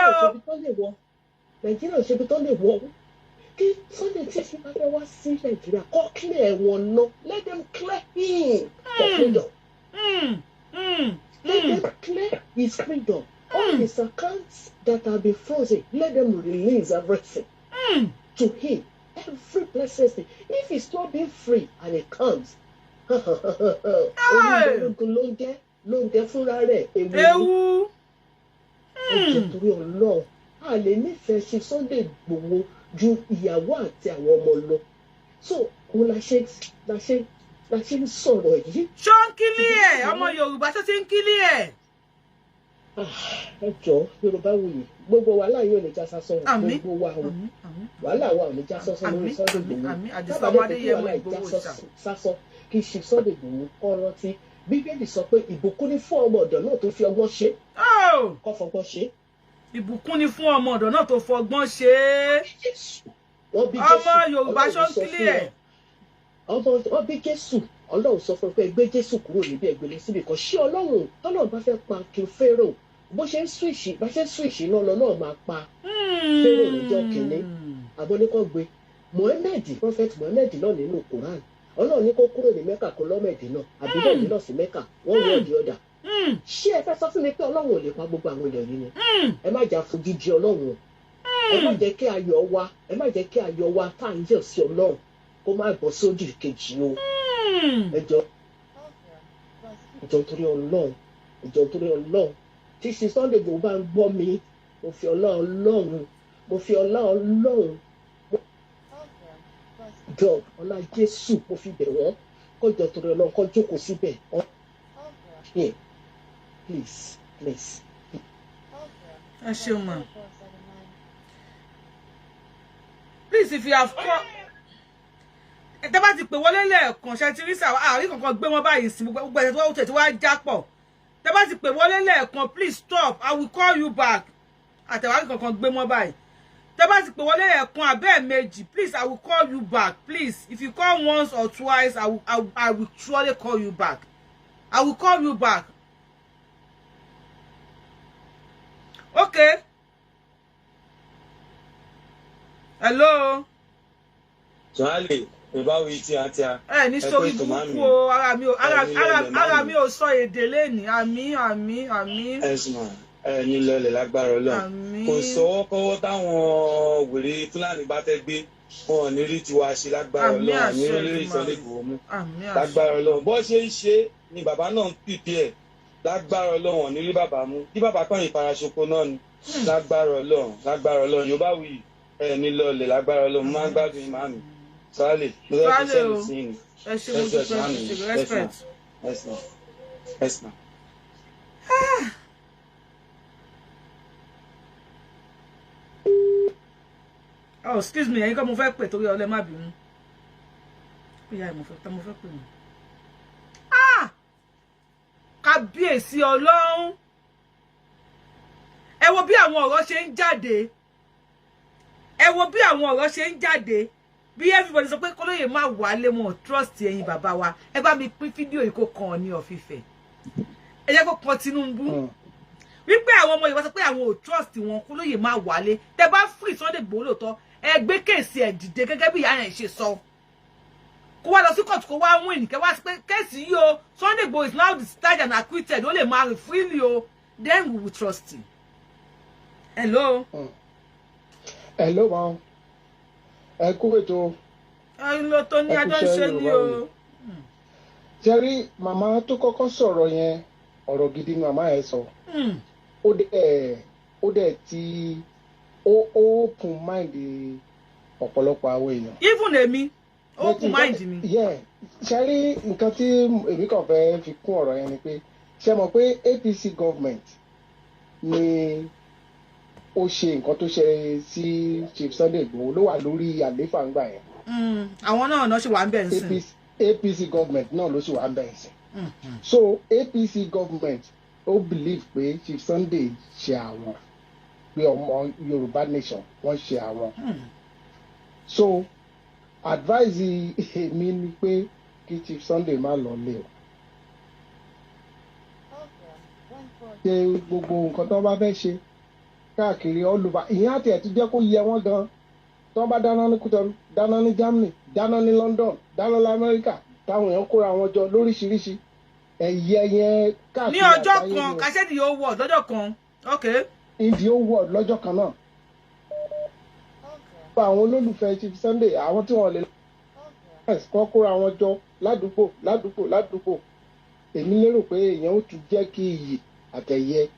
o. Nàìjíríà ò ṣebi tó lè wọ́ kí Sunday tí ṣe bá fẹ́ wá sí Nàìjíríà kọ́ clear wọn náà let them clear him for freedom. Let them clear his freedom. All his accounts that have been frozen, let them release everything to him. Every blessing. If he's not being free and it comes, ló ń jẹ fúnra rẹ̀ ewu. Ẹ̀jẹ̀ torí Ọlọ́run a lè nífẹ̀ẹ́ ṣe Sunday Igboho ju ìyàwó àti àwọn ọmọ lọ. So òun la ṣe ń sọ̀rọ̀ yìí. ṣó ń kílí ẹ̀ ọmọ Yorùbá ṣó ti ń kílí ẹ̀. ẹ jọ̀ọ́ Yorùbá wuyì gbogbo wàhálà yóò lè já sásán gbogbo wa o wàhálà wa ò lè já sásán lórí Sunday Igboho tábàdé kí wàhálà ìjà sásán kí ṣe Sunday Igboho kọ́ rántí Bíbélì sọ pé ìbùkún ni fún ọmọ ọ̀dọ̀ náà tó fi ọgbọ́n ṣe kó fọgbọ́n ṣe. ìbùkún ni fún ọmọ ọ̀dọ̀ náà tó fọgbọ́n ṣe ọmọ Yorùbá ṣó ń kílí ẹ̀. wọ́n bí Jésù Ọlọ́run sọ fún un pé gbé Jésù kúrò níbi ẹgbẹ̀lẹ̀ síbi kan ṣé Ọlọ́run tọ́lọ́run bá fẹ́ pa kí Pharaoh bó ṣe ń switch náà lọ náà máa pa Pharaoh níjọ́ kìíní abọ́níkọ́ gbé prophet Mohammed náà nínú Quran Ọlọ́run ní kó kúrò ní Mẹ́kà kó lọ́mẹ̀dì náà àbí lẹ́ẹ̀dì náà sí Mẹ́kà wọ́n wọ́ ọ̀dì ọ̀dà ṣé ẹ fẹ́ sọ fún mi pé Ọlọ́run ò lè pa gbogbo àwọn èèyàn yìí ni ẹ má jà fojú di Ọlọ́run ẹ má jẹ́ kí ayọ̀ wa tá à ń yẹ̀ sí Ọlọ́run kó má bọ́ sódì kejì o ẹjọ́ torí Ọlọ́run tí ṣe Sunday Igboho bá ń gbọ́ mi mo fi Ọlọ́run jọ ọlá Jésù mo fi bẹ̀ wọ́n kọjọ torí Ọlọ́run kọ jókòó síbẹ̀ please Please, if you have called, tẹ́ bá ti pè wọlé lẹ́ẹ̀kan ṣe ti rí sà àrí kankan gbé wọn báyìí sí gbogbo ẹ̀ tó tẹ̀ tí wá jápọ̀. Tẹ́ bá ti pè wọlé lẹ́ẹ̀kan, please stop. I will call you back. Àtẹ̀wárí kankan gbé wọn báyìí. Tẹ́ bá ti pè wọlé lẹ́ẹ̀kan abẹ́ méjì, please, I will call you back. Please, if you call once or twice, I will surely call you back. I will call you back. Okay. Hello. Sile, báwo yìí tí a ti a. Ní sórí burúkú o, ara mi ò sọ èdè lẹ́ni. Àmín. Ẹ̀sùn ní lọlẹ̀ lágbára Ọlọ́run. Kò sọ́wọ́kọ́wọ́ táwọn wèrè Fúlàní bá fẹ́ gbé wọn ò ní rí tiwa ṣe lágbára Ọlọ́run. Àmì olórí Sunday Igboho mú. Lágbára Ọlọ́run. Bó ṣe ń ṣe ni bàbá náà ń pìpì ẹ̀. Lágbára Ọlọ́run ò ní rí bàbá mú. Bí bàbá kan ìfarasoko náà ni. Lágbára Ọlọ́run. Yorùbá wuyì ní lọlẹ̀ lágbára Ọlọ́run. Máa ń gbádùn ìmáà mi. Sile, mo fẹ́ fi sẹ́yìn sí ni. Respect. Yes, ma'am. Oh, excuse me, ẹ̀yin kọ́ mo fẹ́ pè torí ọlẹ́ má bínú. Ìyá mo fẹ́ pè mí. Kábíyèsí Ọlọ́run. Ẹ wo bí àwọn ọ̀rọ̀ ṣe ń jáde. Bí everybody sọ pé kólóyè má wálé wọn trust ẹ̀yin bàbá wa. Ẹ bá mi pín fídíò yìí kó kàn ní ọ̀fífẹ́. Ẹ jẹ́ kó kàn Tinubu. Wípé àwọn ọmọ Yorùbá sọ pé àwọn ò trust wọn kólóyè má wálé. Tẹ́ bá free Sunday Igboho lóòótọ́, ẹ gbé kéèsì ẹ̀ dìde gẹ́gẹ́ bí ìyá yẹn ṣe sọ. Kó wá lọ sí court kó wá win, kẹ́ wá sí pé kéèsì yìí o, Sunday Igboho is now discharged and acquitted. Ó lè máa rìn freely o. Then we will trust him. Hello. Hello, ma'am. Ẹ kú ètò. Ló tó ní ajọ́ ń ṣe ní o. Jerry, màmá tó kọ́kọ́ sọ̀rọ̀ yẹn, ọ̀rọ̀ gidi ni màmá yẹn sọ. Ó dẹ̀ ti open mind ọ̀pọ̀lọpọ̀ àwọn èèyàn. Even èmi, open mind mi. Jerry, nǹkan tí èmi kàn fẹ́ fi kún ọ̀rọ̀ yẹn ni pé ṣé mọ̀ pé APC government ni ó ṣe nǹkan tó ṣe sí Chief Sunday Igboho ló wà lórí àlééfà ńgbà yẹn. Àwọn náà ṣe wà ń bẹ̀ ń sìn. APC government náà ló ṣe wà ń bẹ̀ ń sìn. So APC government ó believe pé Chief Sunday ṣe àwọn pé ọmọ Yorùbá nation wọ́n ṣe àwọn. So advice mi ni pé kí Chief Sunday má lọ lé o. Ṣé gbogbo nǹkan tó bá fẹ́ ṣe káàkiri all over ìyẹn àti ẹ̀ tún jẹ́ kó yẹ wọ́n gan tí wọ́n bá dáná ní Kútọ́nù dáná ní Germany dáná ní London dáná ní America táwọn èèyàn kóra wọn jọ lóríṣiríṣi ẹ̀yẹ yẹn káàkiri ní ọjọ́ kan kàṣẹ́dì yóò wọ̀ lọ́jọ́ kan ìdí ó wọ̀ lọ́jọ́ kan náà. àwọn olólùfẹ́ Chief Sunday àwọn tí wọ́n lè kọ́ kóra wọn jọ ládùúgbò èmi lérò pé èèyàn ó tún jẹ́ kí iyì àtẹ̀yẹ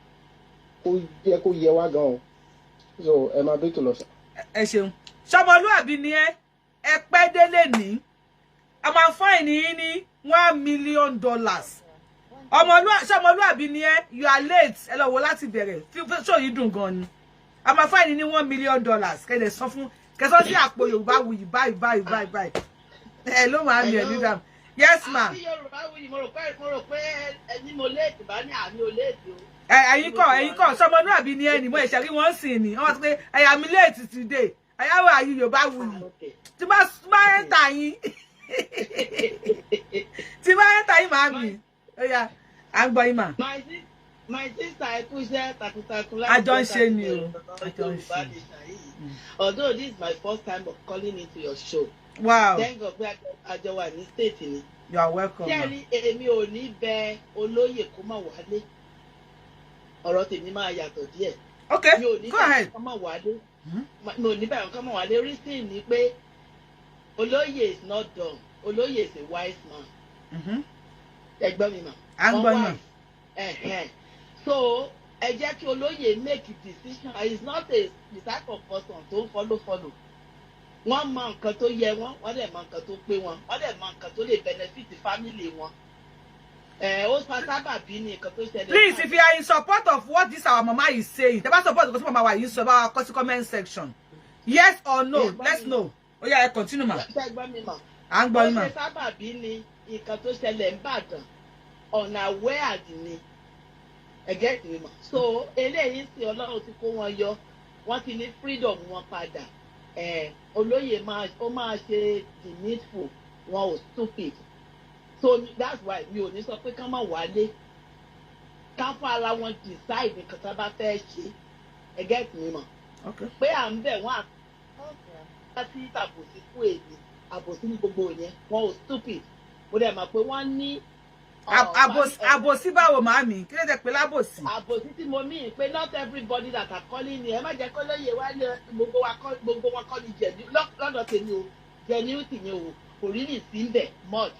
kó yẹ wá gan o so ẹ máa bẹ tó lọ sọ. Ẹ ṣeun ṣọmọlúàbí ni ẹ pẹ́ délé ní a máa fáìní yín ní $1 million. Ṣọmọlúàbí ni ẹ you are late ẹ lọ wo láti bẹ̀rẹ̀ ṣó yìí dùn gan ni a máa fáìní ní $1 million kẹlẹ sọ fún kẹsàn sí àpò Yorùbá Wuyì báyìí ẹ ló máa ń yẹ ní dàm. Yes ma. àbí Yorùbá Wuyì mo rò pé ẹni mo léètì bá ní àmì ò léètì o. ẹ̀yin kọ́ ṣọmọlúàbí ni ẹni mo ẹ̀ṣẹ̀ rí wọ́n sìn ní wọ́n ti pé ẹ̀yà mi late today ẹ̀yàwó àyè Yorùbá Wuyì tí bá ń tà yín máa mi ẹ̀yà à ń gbọ́ yín mà. My sister ẹkú iṣẹ́ takuntakun àjọ ń ṣe ni o àjọ ń ṣe. Although this is my first time of calling into your show. Wow. Thank God pé àjọ wà ní state ni. You are welcome. Kẹ́ni èmi ò ní bẹ olóyè kó má wálé. Ọ̀rọ̀ tèmi máa yàtọ̀ díẹ̀. Okay, go ahead. Mi ò ní bẹ̀rẹ̀ kọ́ má wálé. Reason ni pé olóyè is not dumb. Olóyè is a wise man. Ẹgbọ́n mi mà. À ń gbọ́ yín mà. So ẹ jẹ́ kí olóyè make a decision. He is not the type of person tó follow. Wọ́n mọ nǹkan tó yẹ wọ́n dẹ̀ mọ nǹkan tó pé wọ́n dẹ̀ mọ nǹkan tó lè benefit family wọn. Please, if you are in support of what this our mama is saying, the support because mama is so about comment section. Yes or no? Let's know. Oh yeah, continue, ma. I'm going, ma. So eléyìí sí Ọlọ́run tí kó wọn yọ wọ́n ti ní freedom wọn padà olóyè ó máa ṣe the needful wọn ò stupid so that's why mi ò ní sọ pé kán má wálé ká fún ara wọn decide nǹkan tá a bá fẹ́ ṣe get me mọ̀ pé à ń bẹ̀ wọ́n àti àbòsí fún èdè àbòsí ní gbogbo yẹn wọn ò stupid mo dẹ̀ mọ̀ pé wọ́n ní. Àbòsí báwo màámi kí ló dé pé lábòsí. Àbòsí tí mo mí pé not everybody that are calling me ẹ má jẹ́ kó lóye wá ní gbogbo wọn kọ́ ni jẹ̀ní lọ́dọ̀ tèmi o jẹ̀ní tèmi o kò rí ní sí bẹ̀ much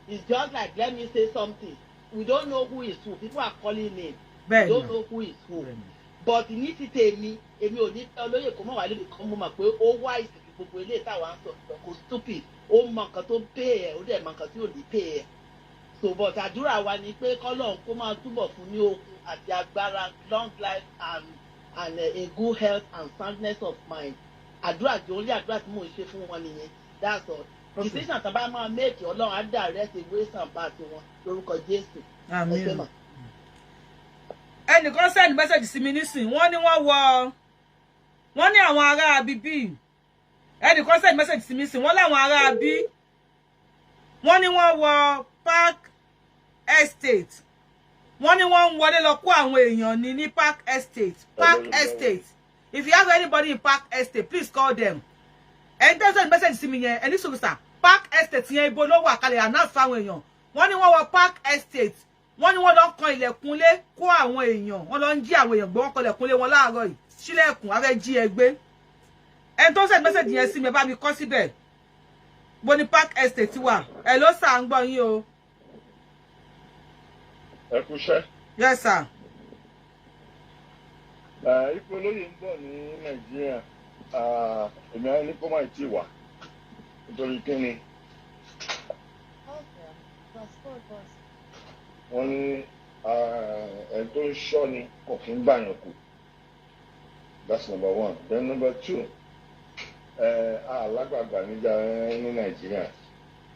it's just like let me say something we don't know who is who people are calling me we don't know who is who but ní ti tèmi èmi ò ní fẹ́ olóyè kó mọ̀ wá lébi kan mo mọ̀ pé ó wá ìsìnkú gbogbo ilé táwa ń sọ kò stupid ó mọ nǹkan tó pay ẹ̀ ó dẹ̀ mọ nǹkan tí ò ní pay ẹ̀. So but àdúrà wa ni pé kọ́lọ́run kó máa túbọ̀ fún ní okun àti agbára long life and a good health and soundness of mind. Àdúrà jẹ́ only àdúrà tí mò ń ṣe fún wọn nìyẹn. That's all. Decision tá bá máa make Ọlọ́run á direct away some part wọn lórúkọ Jésù. Àmín. Ẹnìkan send message sí mi nísìn wọ́n ní wọ́n ní àwọn ará bíbí. Ẹnìkan send message sí mi nísìn wọ́n láwọn ará bí wọ́n ní wọ́n wọ Park Estate wọ́n ní wọ́n ń wọlé lọ kó àwọn èèyàn ní Park Estate if you have anybody in Park Estate please call them ẹni tẹ́ send message sí mi yẹn ẹni sọ̀rọ̀ sà Park Estate yẹn ibo ló wà kalẹ̀ announce fáwọn èèyàn wọ́n ní wọ́n wọ Park Estate wọ́n ní wọ́n lọ kan ilẹ̀kùnlé kó àwọn èèyàn wọ́n lọ ń jí àwọn èèyàn gbé wọ́n kan ilẹ̀kùnlé wọn láàárọ̀ yìí sílẹ̀kùn a fẹ́ jí ẹ gbé ẹni tó send message yẹn sí mi bá mi kọ síbẹ̀ bó ní Park Estate wà ẹ ló sà ń gbọ́ yín o. Ẹ kú iṣẹ́. Yes sir. Ipò olóyè ń bọ̀ ní Nàìjíríà èmi á ní kó má tí wà nítorí kí ni wọ́n ní ẹni tó ń ṣọ́ ni kò kí ń gbàyàn kù. That's number one. Then number two alágbàgbà níjà ní Nàìjíríà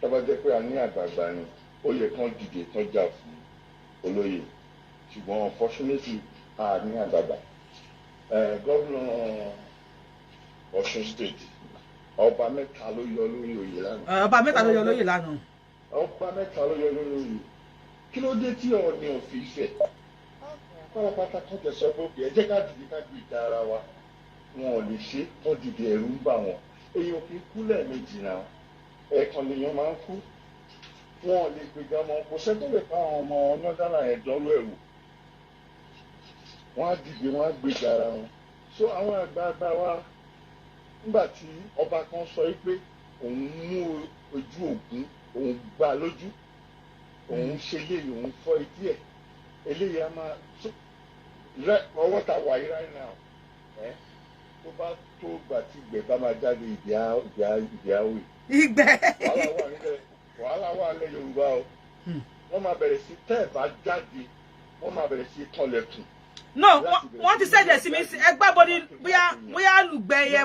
tó bá jẹ́ pé a ní àgbààgbà ni ó yẹ kán dìde tán jà fún olóyè ṣùgbọ́n unfortunately a ní àgbààgbà. Gómìnà Ọ̀ṣun state ọba mẹ́ta ló yọ lórí oyè lánàá. Ọba mẹ́ta ló yọ lóyè lánàá. Ọba mẹ́ta ló yọ lórí oyè kí ló dé tí Ọọ̀ni ò fi fẹ́ pátápátá kan tẹ̀ sọ pé òkè ẹ jẹ́ ká dìde ká gbé ìta ara wa wọn ò lè ṣe wọn dìde ẹ̀rù ń bà wọn èèyàn kì í kú lẹ́ẹ̀mejì náà ẹ̀ẹ̀kan lèèyàn máa ń kú wọn ò lè gbèjà ọmọ kò sẹ́tọ̀ lè pa àwọn ọmọ ọlọ́dàlà ẹ̀dọ́rú ẹ̀rù wọn á dìde wọn á gbèjà ara wọn so àwọn àgbààgbà wa nígbà tí ọba kan sọ pé òun mú ojú ògún òun gbá lójú òun ṣe léyìí òun fọ́ etí ẹ̀ eléyìí á máa ọwọ́ ta wà yìí right now tó bá tó gbà tí ìgbẹ́ bá máa jáde ìdí àwẹ̀. Ìgbẹ́. wàhálà wà lẹ́ Yorùbá o wọ́n máa bẹ̀rẹ̀ sí tẹ́ ẹ̀ bá jáde wọ́n máa bẹ̀rẹ̀ sí kọlẹ̀kùn. No wọ́n ti ṣẹ̀jẹ̀ sí mi ẹgbẹ́ bọ́dí bóyá lùgbẹ́ yẹ.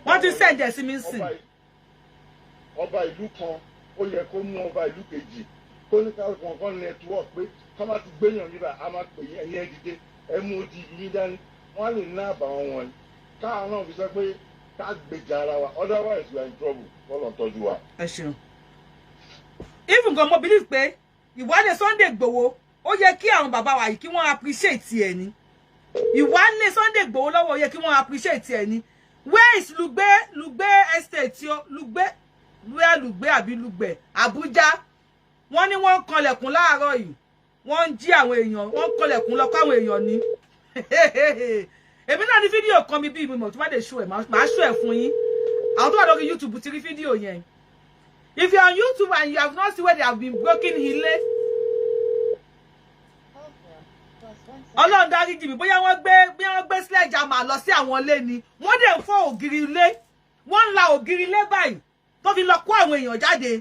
Wọ́n ti ṣẹ̀jẹ̀ sí mi sìn. Ọba ìlú kan ó yẹ kó mú ọba ìlú kejì kó ní ká kọ̀ọ̀kan network pé ká má ti gbéyàn níbà á máa pè yẹn ẹ̀yẹ́ dìde ẹ mú odi ìlú yín dání wọ́n á lè ná àbàwọ́n wọn ni káwọn náà fi sọ pé ká gbèjà ara wa otherwise we are in trouble wọ́n tọ́jú wa. Ẹ ṣeun. Even gan mo believe pé ìwádìí Sunday Igboho ó yẹ kí àwọn bàbá wa yìí kí wọ́n appreciate ẹ̀ ni ìwádìí Sunday Igboho lọ́wọ́ ó yẹ kí wọ́n appreciate ẹ̀ ni where is Lugbe estate yo Lugbe àbí Lugbe Abuja wọ́n ní wọ́n kanlẹ̀kùn láàárọ̀ yìí wọ́n ń jí àwọn èèyàn wọ́n kanlẹ̀kùn lọ káwọn èèyàn ní èmi náà ní fídíò kan mi bí ìmọ̀ tó bá dé show ẹ̀ máa show ẹ̀ fún yín àwọn tó wà lórí YouTube ti rí fídíò yẹn if you are on YouTube and you have not seen where they have been broken ilé Ọlọ́run dáríjì mi bóyá wọ́n gbé sledgehammer lọ sí àwọn ilé ni wọ́n dẹ̀ ń fọ́ ògiri ilé wọ́n ń la ògiri ilé báyìí tó fi lọ kó àwọn èèyàn jáde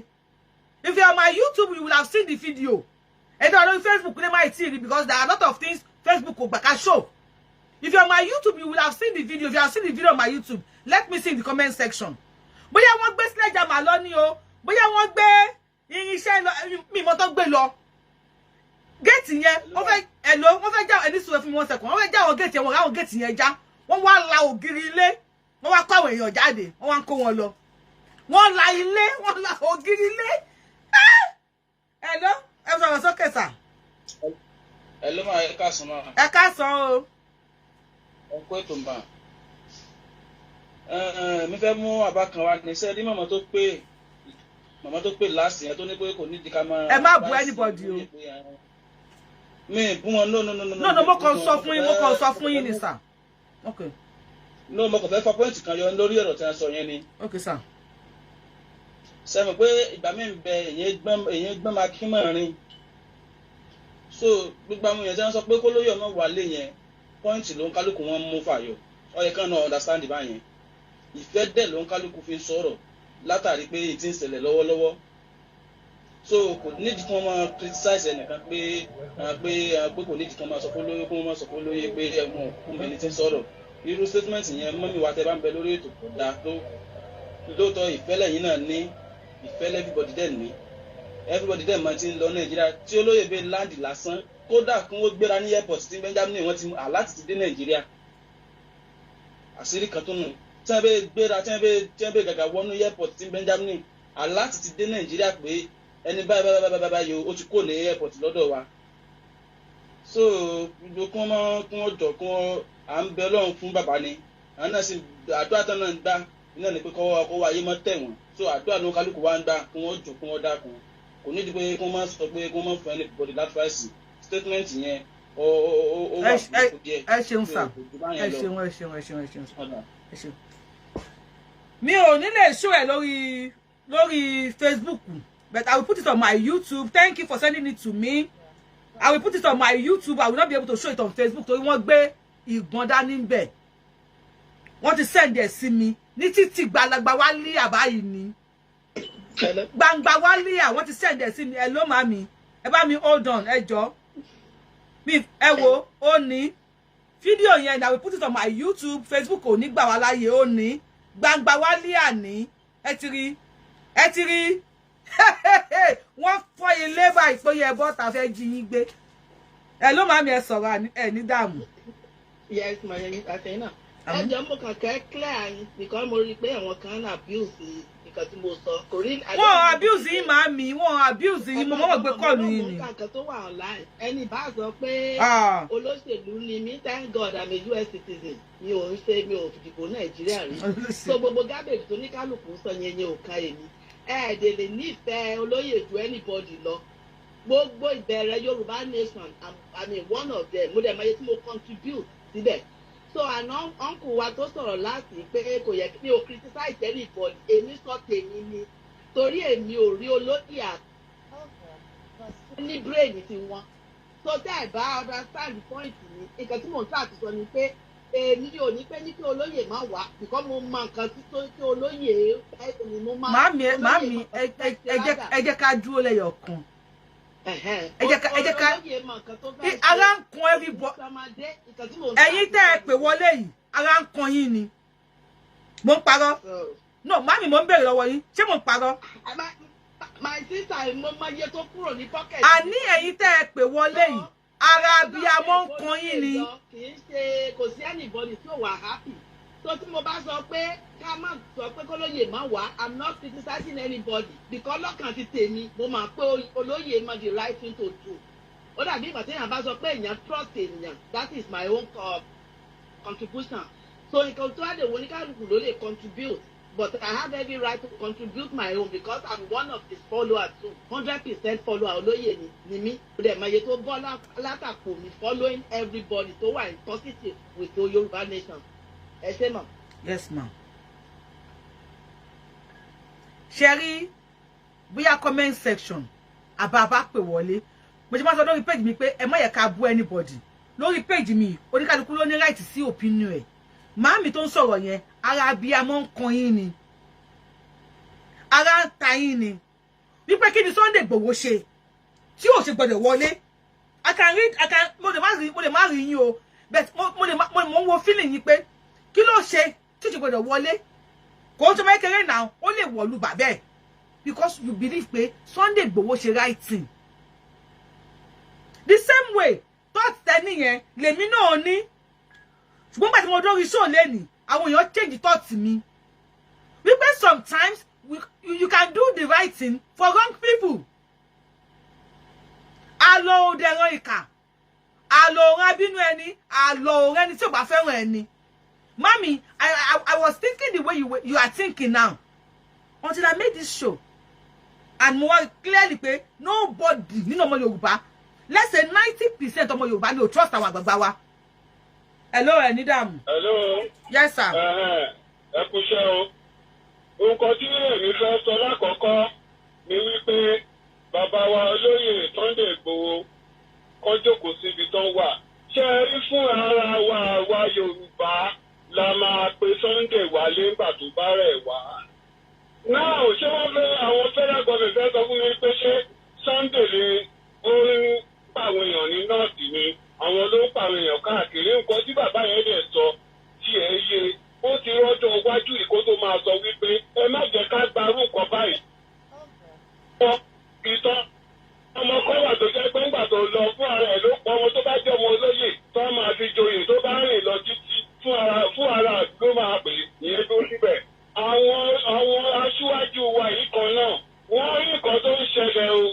If you're on my YouTube, you will have seen the video. And on Facebook, because there are a lot of things Facebook will back show. If you're on my YouTube, you will have seen the video. If you have seen the video on my YouTube, let me see in the comment section. But you want best like Jamaloni o. But you want be irinṣẹ́ mi mo tó gbé lọ. Gate yẹn, ó fẹ́ hello, wọ́n fẹ́ já ẹni sùúrù fún 1 second. Wọ́n fẹ́ já àwọn gate yẹn, wọ́n ra àwọn gate yẹn já. Wọ́n wá la ògiri ilé. Wọ́n wá kó àwọn èèyàn jáde. Wọ́n wá kó wọn lọ. Wọ́n la ilé, wọ́n la ògiri ilé. Hello, ẹ sọ̀rọ̀ sókè sà. Hello ma, ẹ káàsán ma. Ẹ káàsán o. Ẹ kú ètò mbà. Mi fẹ́ mú àbá kan wá ní sẹ́ẹ̀dí màmá tó pè last yẹn tó ní pé kò ní di ká máa. Ẹ má bu anybody o. Mi bú wọn no mo kàn sọ fún yín ni sà. Okay. No, mo kàn fẹ́ fa point kan yọ lórí ọ̀rọ̀ tí wọ́n sọ yẹn ni. Okay sà. Sẹ́mi pé ìgbà mi ń bẹ èyí gbọ́n máa kí mọ̀ rin. So gbogbo àwọn èèyàn tí wọ́n sọ pé kó lóyè ọmọ wà lé yẹn point ló ń kálukú wọn mú fàyọ. Ó yẹ kán náà understand báyẹn. Ìfẹ́ dẹ̀ ló ń kálukú fi sọ̀rọ̀ látàrí pé èyí tí ń ṣẹlẹ̀ lọ́wọ́lọ́wọ́. So kò nídìí kí wọ́n máa criticize ẹnìkan pé kò nídìí kí wọ́n máa sọ fún lóyè, kí wọ́n máa sọ fún lóyè pé ẹ̀wọ̀n kún ẹni tí ń sọ̀rọ̀. Irú statement yẹn mọ́mí wa tẹ bá ń bẹ lórí ètò kò dáa tó. Lóòótọ́ ìfẹ́ lẹ́yìn náà ní ìfẹ́ everybody dẹ̀ ní. Everybody dẹ̀ máa ti ń lọ Nàìjíríà tí olóyè bẹ land lásán kódà kí wọ́n gbéra ní airport tí Benjamin wọ́n ti aláti ti dé Nàìjíríà. Àṣírí kan tó nù. Tí wọ́n bẹ gbéra tí wọ́n bẹ gàgà wọnú airport tí Benjamin aláti ti dé Nàìjíríà pé ẹni báyìí ó ti kó ní airport lọ́dọ̀ wa. So gbogbo kí wọ́n jọ kí wọ́n à ń bẹ Ọlọ́run fún bàbá ni. Àwọn náà sì àdúrà tán náà ń gbà iná ni pé kọ́wọ́ ayé mọ́ tẹ̀ wọ́n. So àdúrà ló kálukú wa ń gbà kí wọ́n jọ kí wọ́n dákun. Kò nídìí pé kí wọ́n máa sọ pé kí wọ́n máa fún ẹni body advice. Statement yẹn ó wà fún díẹ̀. Ẹ ṣeun sà. Ẹ ṣeun. Mi ò ní lè show ẹ lórí Facebook, but I will put it on my YouTube. Thank you for sending it to me. I will put it on my YouTube. I will not be able to show it on Facebook torí wọ́n gbé ìgbọ̀n dání ńbẹ̀. Wọ́n ti send ẹ̀ sí mi ní títí gbàlagbà wálé àbáyìí ni. Gbangba wálé à wọ́n ti send ẹ̀ sí mi. Hello mami. Ẹ bá mi hold on ẹ jọ̀ọ́. Mi ẹ wo ó ní fídíò yẹn I will put it on my YouTube. Facebook ò ní gbà wá láyé ó ní. Gbangba wálé àní. Ẹ ti rí. Wọ́n fọ́ ilé báyìí pé yẹ bọ́ta fẹ́ jí yín gbé. Hello mami ẹ sọ̀rọ̀ ẹ ní dààmú. Yes ma yẹn àtẹ̀yìn náà. Ẹ jẹ́ mo kàn kẹ́ clear yín because mo rí i pé àwọn kan ń abuse nǹkan tí mo sọ. Wọ́n abuse yín màámi, wọ́n abuse yín mo mọ̀ gbé kọ́ọ̀lù yín ni. Nǹkan tó wà online ẹni bá sọ pé olóṣèlú ni mí, thank God I'm a US citizen. Mi ò dìbò Nàìjíríà rí. So gbogbo garbage tó ní kálukú sọ yẹn ò ká èmi. Ẹ̀ẹ́dẹ̀ lè nífẹ̀ẹ́ olóyè ju anybody lọ. Gbogbo ìbẹ̀rẹ̀ Yorùbá nation I'm one of them. Mo dẹ̀ mọ iye tí mo contribute síbẹ̀. So àná uncle wa tó sọ̀rọ̀ láti pé kò yẹ kí o criticize anybody. Èmi sọ tèmi ni. Torí èmi ò rí olóyè ní brain ti wọn. So tẹ́ ẹ̀ bá understand the point ni. Nǹkan tí mò ń tà ti sọ ni pé èmi ò ní pé ní kí olóyè má wá because mo mọ nǹkan tí olóyè mo máa. Màámi ẹ jẹ́ ká dúró lẹ́yọ̀ kan. Ẹ jẹ́ ká ara ń kan everybody. Ẹ̀yin tẹ́ ẹ pè wọlé yìí ara ń kan yín ni. Mo ń parọ́. No màámi mo ń bèrè lọ́wọ́ yín ṣé mo ń parọ́. My sister mo máa yẹ tó kúrò ní pocket. Àní ẹ̀yin tẹ́ ẹ pè wọlé yìí ara bí a mọ́ ń kan yín ni. Kì í ṣe kò sí anybody tí ò wà happy. So tí mo bá sọ pé ká má sọ pé kólóyè má wá I'm not criticizing anybody because lọ́kàn ti tèmi mo máa pé olóyè má the right thing to do. Ó dàbí ìgbà tí èèyàn bá sọ pé èèyàn trust èèyàn that is my own contribution. So nǹkan tó wá dé wo ní kálukú ló lè contribute but I have every right to contribute my own because I'm one of his followers too. 100% follower olóyè ni mí. Ó dẹ̀ mọ iye tó bọ́ látàkùn mi following everybody tó wà in positive with the Yorùbá nation. Ẹ ṣé ma. Yes ma. Sherry, bóyá comment section àbá pè wọlé. Mo ṣe máa sọ lórí page mi pé ẹ má yẹ ká bú anybody. Lórí page mi oníkálukú ló ní right sí opinion ẹ̀. Màámi tó ń sọ̀rọ̀ yẹn ara bí a mọ́ ń kan yín ni. Ara ń ta yín ni. wípé kí ni Sunday Igboho ṣe tí ò ṣe gbọ́dọ̀ wọlé. I can mo lè má rí yín o, but mo wo feeling yín pé kí ló ṣe tí ò ṣe gbọ́dọ̀ wọlé. Kò tó mẹ́kẹrẹ́ náà ó lè wọ̀lú bàbá ẹ̀ because you believe pé Sunday Igboho ṣe right thing. The same way thought tẹ́ni yẹn lèmi náà ní. Ṣùgbọ́n gbà tí mo dórí show lẹ́nìí àwọn èèyàn change thought mi. Wípé sometimes you can do the right thing for wrong people. Àlọ́ òde ẹran ìkà, àlọ́ òun abínú ẹni, àlọ́ òun ẹni tí ò bá fẹ́ràn ẹni. Mommy, I was thinking the way you are thinking now until I made this show. And more clearly pé nobody nínú ọmọ Yorùbá, let's say 90% ọmọ Yorùbá ni ò trust àwọn àgbàgbà wa. Hello, Enidam. Hello. Yes, sir. Ẹ kú iṣẹ́ o. Nǹkan tí èmi fẹ́ sọ lákọ̀ọ́kọ́ ni wípé bàbá wa olóyè Sunday Igboho kó jókòó síbi tán wà. Ṣé ẹ rí fún ara wa Yorùbá la máa pe Sunday wálé nígbà tó bá rẹ̀ wá. Náà ṣé wọ́n fẹ́ àwọn federal government fẹ́ sọ fún mi pé ṣé Sunday lè ó ń pàwọn èèyàn ní nọ́ọ̀sì ni àwọn ló ń pàwọn èèyàn káàkiri nǹkan tí bàbá yẹn lè sọ tí ẹ yé ó ti rọ́jọ́ iwájú ìkó tó máa sọ wípé ẹ má jẹ́ ká gbarú nǹkan báyìí. Ìtàn ọmọ kan wà tó jẹ́ pé ńgbà tó lọ fún ara ẹ̀ ló pọ̀ ọmọ tó bá jẹ́ ọmọ olóyè tó máa fi joyè tó bá rìn lọ títí fún ara ló máa pè ìyẹn tó síbẹ̀. Àwọn aṣíwájú wa yìí kan náà wọ́n rí nǹkan tó ń ṣẹlẹ̀ o.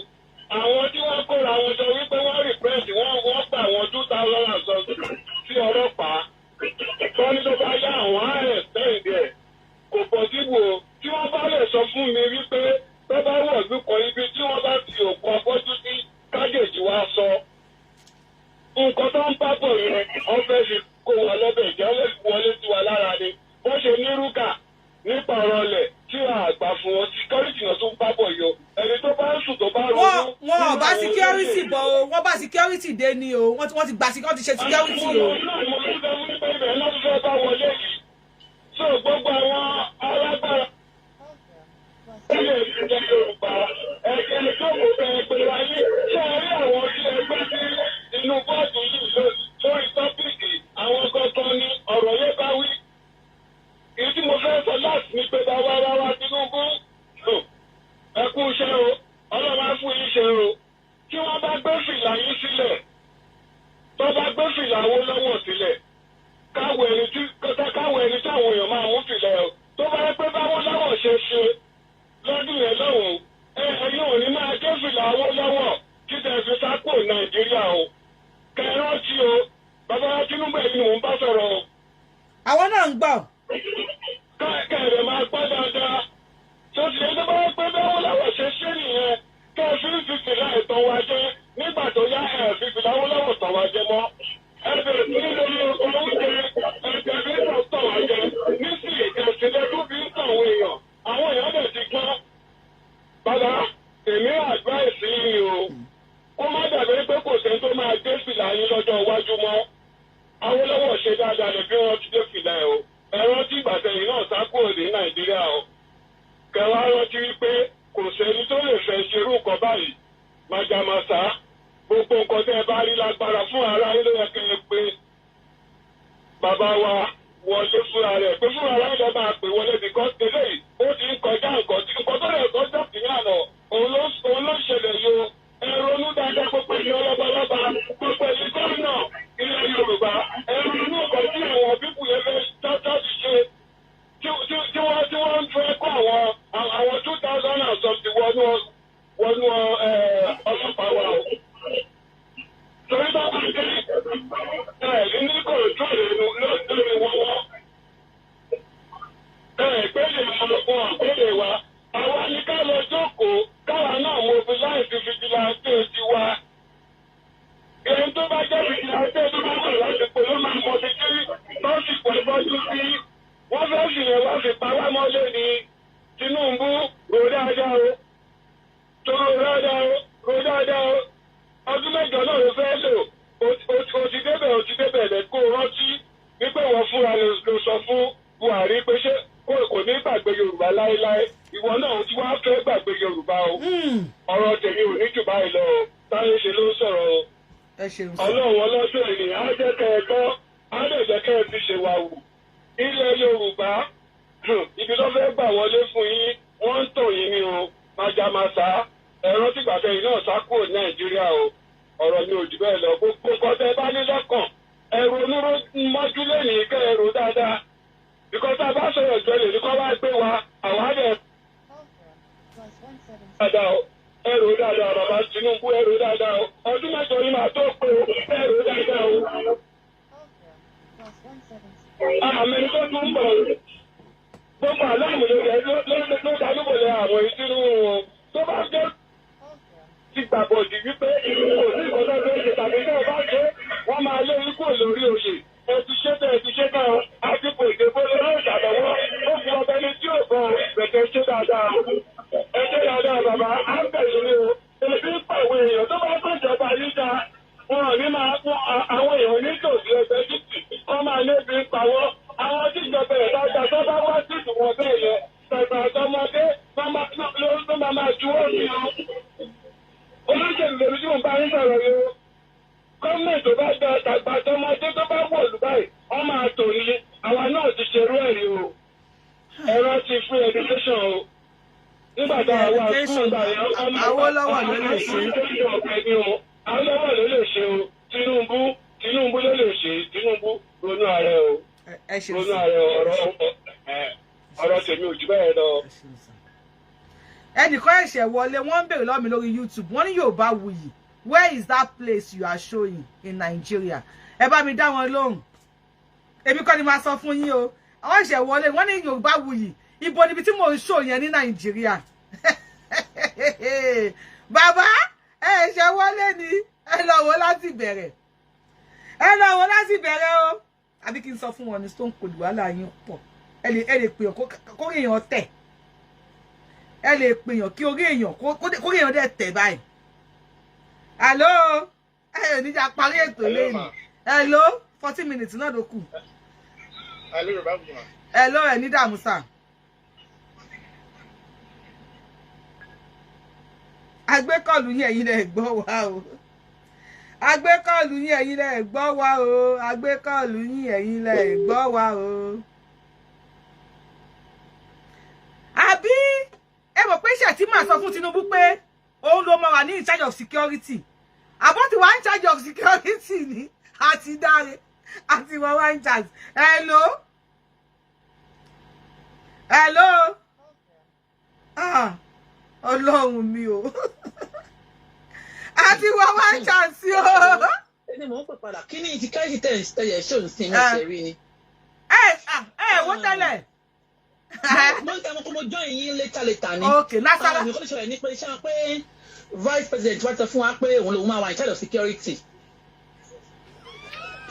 Àwọn tí wọ́n kóra wọn jọ wípé wọ́n rìpẹ́ẹ̀tì wọ́n gbà wọn 2000 sí ọlọ́pàá. Tọ́ni tó bá yá àwọn ààrẹ sẹ́yìn ẹ̀ kò pọ̀ síbò tí wọ́n bá lè sọ fún mi wípé tó bá wọ̀ gbúkọ ibi tí wọ́n bá ti òkú afọ́jú sí kájèjì wa sọ. Nǹkan tó ń bá bọ̀ yẹn wọ́n fẹ́ fi kó wa lọ́bẹ̀ jẹ́ wọlé sí wa lára ni. Wọ́n ṣe nírúkà nípa ọ̀rọ̀ ọ̀lẹ̀ tí àgbà fún wọn security náà tó ń bá bọ̀ yọ. Ẹni tó bá ń sùn tó bá ronú. Wọ́n bá security bọ̀ o, wọ́n bá security dé ni o, wọ́n ti gba security ṣe security o. So gbogbo àwọn alágbára ilé ìjọba Yorùbá ẹgbẹ́ tó kò bẹ̀rẹ̀ pé wáyé ṣé ẹ rí àwọn tí ẹgbẹ́ sí inú bọ́ọ̀dù yìí lórí tọ́pìkì àwọn kankan ní ọ̀rọ̀ yẹn bá wí. Èyí tí mo fẹ́ sọ láti ní pé bàbá wa Tinubu ẹ kú iṣẹ́ o ọlọ́run á fún yín ṣe o tí wọ́n bá gbé fìlà yín sílẹ̀ tó bá gbé fìlà owó lọ́wọ́ sílẹ̀ káwọ ẹni táwọn èèyàn máa mú fìlà ẹ̀ tó bá yẹ pé báwọn láwọ̀ ṣe ṣe lọ́dún yẹn lọ́wọ́ ẹ̀yin ò ní máa gbé fìlà owó lọ́wọ́ kí tẹ̀ fi sápò Nàìjíríà o kẹrántí o bàbá Tinubu ẹ̀yin ni mò ń bá sọ̀rọ̀ o. Àwọn náà ń gbọ́. Kẹ̀rẹ̀ máa gbọ́ dáadáa tó ti ẹni bá yẹ pé báwọn láwọ̀ ṣe ṣe nìyẹn kẹ́ ẹ fi fìlà ẹ̀tàn wa jẹ nígbà tó yá ẹ̀ fi fìlà owó lọ́wọ́ tàn wa jẹ mọ́. Ẹgbẹ́ nílò oúnjẹ ẹgbẹ́ nílò tàn wá jẹ nísìnyí ẹ̀sìnlẹ́dún bí ń tàn àwọn èèyàn. Àwọn èèyàn dẹ̀ ti gbọ́n. Bàbá èmi àdváìsì yìí o. Kó má dàbí pé kò sẹ́ni tó máa dé fìlà yín lọ́jọ́ iwájú mọ́. Awólọ́wọ̀ ṣe dáadáa lè bí wọ́n ti dé fìlà ẹ̀ o. Ẹ rántí ìgbàsẹ̀yìn náà sá kúrò ní Nàìjíríà o. Kẹwàá rántí wípé kò sẹ́ni tó lè fẹ́ ṣerú nǹkan báyìí. Màjàmásá gbogbo nǹkan tẹ́ ẹ bá rí lágbára fún ara yín ló yẹ kẹ́ ẹ pé bàbá wa wọlé fúnra rẹ̀ pé fúnra ara yín lọ́ máa pè wọlé because eléyìí ó ti ń kọjá nǹkan tó lè kọjá kìíní àná òun ló ṣẹlẹ̀ yìí o ẹ ronú dáadáa gbogbo ẹ̀yin ọlọ́balọ́ba gbogbo ẹ̀yin gómìnà ilẹ̀ Yorùbá ẹ ronú nǹkan tí àwọn bíbù yẹn fẹ́ tọ́tọ́ ti ṣe tí wọ́n ń fẹ́ kó àwọn 2000 and something wọnú ọlọ́pàá wa o. Torí bá wà dé ní kòtò lórí wọ́wọ́. Gbélé ọmọkùn àgbélé wa. Àwa ni ká lọ jókòó, káwa náà mobilize fìjìláńtì ti wa. Èyí tó bá jẹ́ fìjìláńtì tó bá wà lásìkò ló máa mọ̀ sí kí lọ́sìkò ìbọ́jú sí. Wọ́n fẹ́ fìyẹn wá fi pa wá mọ́lé ni Tinubu rò dáadáa o. Toro dáadáa o. Ọdún mẹ́jọ náà ló fẹ́ lò ó ti débẹ̀ lẹ́ kó rántí wípé wọ́n fúnra ló sọ fún Buhari pé ṣé kò ní gbàgbé Yorùbá láéláé ìwọ náà tí wàá fẹ́ gbàgbé Yorùbá o ọ̀rọ̀ tèmi ò ní jù báyìí lọ táyé ṣe ló ń sọ̀rọ̀ o Ọlọ́run ọlọ́jọ́ ènìyàn á jẹ́ kẹ́ ẹ gbọ́ á lè jẹ́ kẹ́ ẹ fi ṣe wà wù ilẹ̀ Yorùbá ibi tó fẹ́ gbà wọlé fún yín wọ́n ń tò yín ni o májàmásá ẹ̀rọ tìgbàfẹ́ yìí náà sá kúrò ní Nàìjíríà o ọ̀rọ̀ ni òjì bẹ́ẹ̀ lọ gbogbo kọ́tẹ́ bá ní lọ́kàn ẹ̀rù onírò mọ́jú lẹ́yìn kẹ́ ẹ̀rù dáadáa bíkọ́sí a bá sọ̀rọ̀ ìjọ lè ní kọ́ wá gbé wa àwọn á dẹ̀ dáadáa o ẹ̀rù dáadáa bàbá Tinubu ẹ̀rù dáadáa o ọdún mẹ́jọ yìí máa tó pé o ẹ̀rù dáadáa o. àmì tó tún ń bọ̀ gbogbo aláàmù ló dánúbọ̀lẹ̀ àwọn ìṣirò wọn tó bá jẹ́ ti gbàgbọ́dì wípé ìlú kò sí ìkọ́tọ́ tó ń ṣe tàbí náà bá ṣe wọ́n máa lé ikú lórí oyè ẹ ti ṣe náà àdìpọ̀ ìdìbò lórí ìṣàlọ́wọ́ ó fi ọbẹ̀ ní tí ò bọ̀ bẹ̀tẹ̀ ṣe dáadáa ẹ ṣe dáadáa bàbá á ń bẹ̀rẹ̀ ní o èbí ń pàwọ̀ èèyàn tó bá tó ìjọba yìí dá wọn ò ní máa fún àwọn èèyàn nítòsí ẹgbẹ́ títì wọ́n máa lébi ń pawọ́ àwọn tí ìjọba ẹ̀ dáadáa tó bá wá sí ìwọ̀n bẹ́ẹ̀ yẹn tẹ̀gbà àtọmọdé ló máa juwọ́ sí o olóṣèlú lèmi tí mo bá ń sọ̀rọ̀ yìí o gọ́ọ̀mẹ̀ntì tó bá gba tàgbà tọmọdé tó bá wọ̀ lù báyìí wọ́n máa tò ní àwa náà ti ṣerú ẹ̀rí o ẹ̀rọ ti free education o nígbà tá a wà fún ìgbà yẹn Awólọ́wọ̀ ló lè ṣe Awólọ́wọ̀ ló lè ṣe o Tinubu ló lè ṣe Tinubu ronú ààrẹ o ronú ààrẹ ọ̀rọ̀ tèmi ò jù bẹ́ẹ̀ lọ. ẹnìkan ẹ̀ṣẹ̀ wọlé wọ́n ń béèrè lọ́wọ́ mi lórí YouTube wọ́n ní Yorùbáwùyí where is that place you are showing in Nigeria ẹ bá mi dá wọn lóhùn èmi kọ́ ni máa sọ fún yín o àwọn ẹ̀ṣẹ̀ wọlé wọ́n ní Yorùbáwùyí ibo níbi tí mò ń show yẹn ní Nàìjíríà bàbá ẹ̀ṣẹ̀ wọlé ni ẹ lọ wò láti bẹ̀rẹ̀ o àbí kí n sọ fún wọn ní Stone Cold wàhálà yín pọ̀ ẹ lè pè ọ́ kó èèyàn tẹ̀ ẹ lè pèèyàn kí orí èèyàn kó èèyàn dẹ̀ tẹ̀ báyìí hello ẹ níjà parí ètò lẹ́yìn hello 40 minutes náà ló kù hello ẹ ní dààmú sà agbékọ̀lù yín ẹ̀yin lẹ gbọ́ wa o agbékọ̀lù yín ẹ̀yin lẹ gbọ́ wa o agbékọ̀lù yín ẹ̀yin lẹ gbọ́ wa o àbí ẹ mọ̀ pé ṣe tí màá sọ fún Tinubu pé òun ló máa wà ní in charge of security àbọ̀ tí wà in charge of security ní àti dáre àti wọ́n wá in charge hello Ọlọ́run mi o àti wọ́n wá in charge sí o. ẹni mò ń pè padà kí ni ti káyìí tẹ̀ ṣó ń sin ẹsẹ̀ rí ni. wọ́n tẹ́lẹ̀. mo ń tẹ́ mo join yín later ni. ok lásàrà. mi kò ní sọ̀rọ̀ ní pé ṣáà pé vice president wá sọ fún wa pé òun lòun máa wà in charge of security.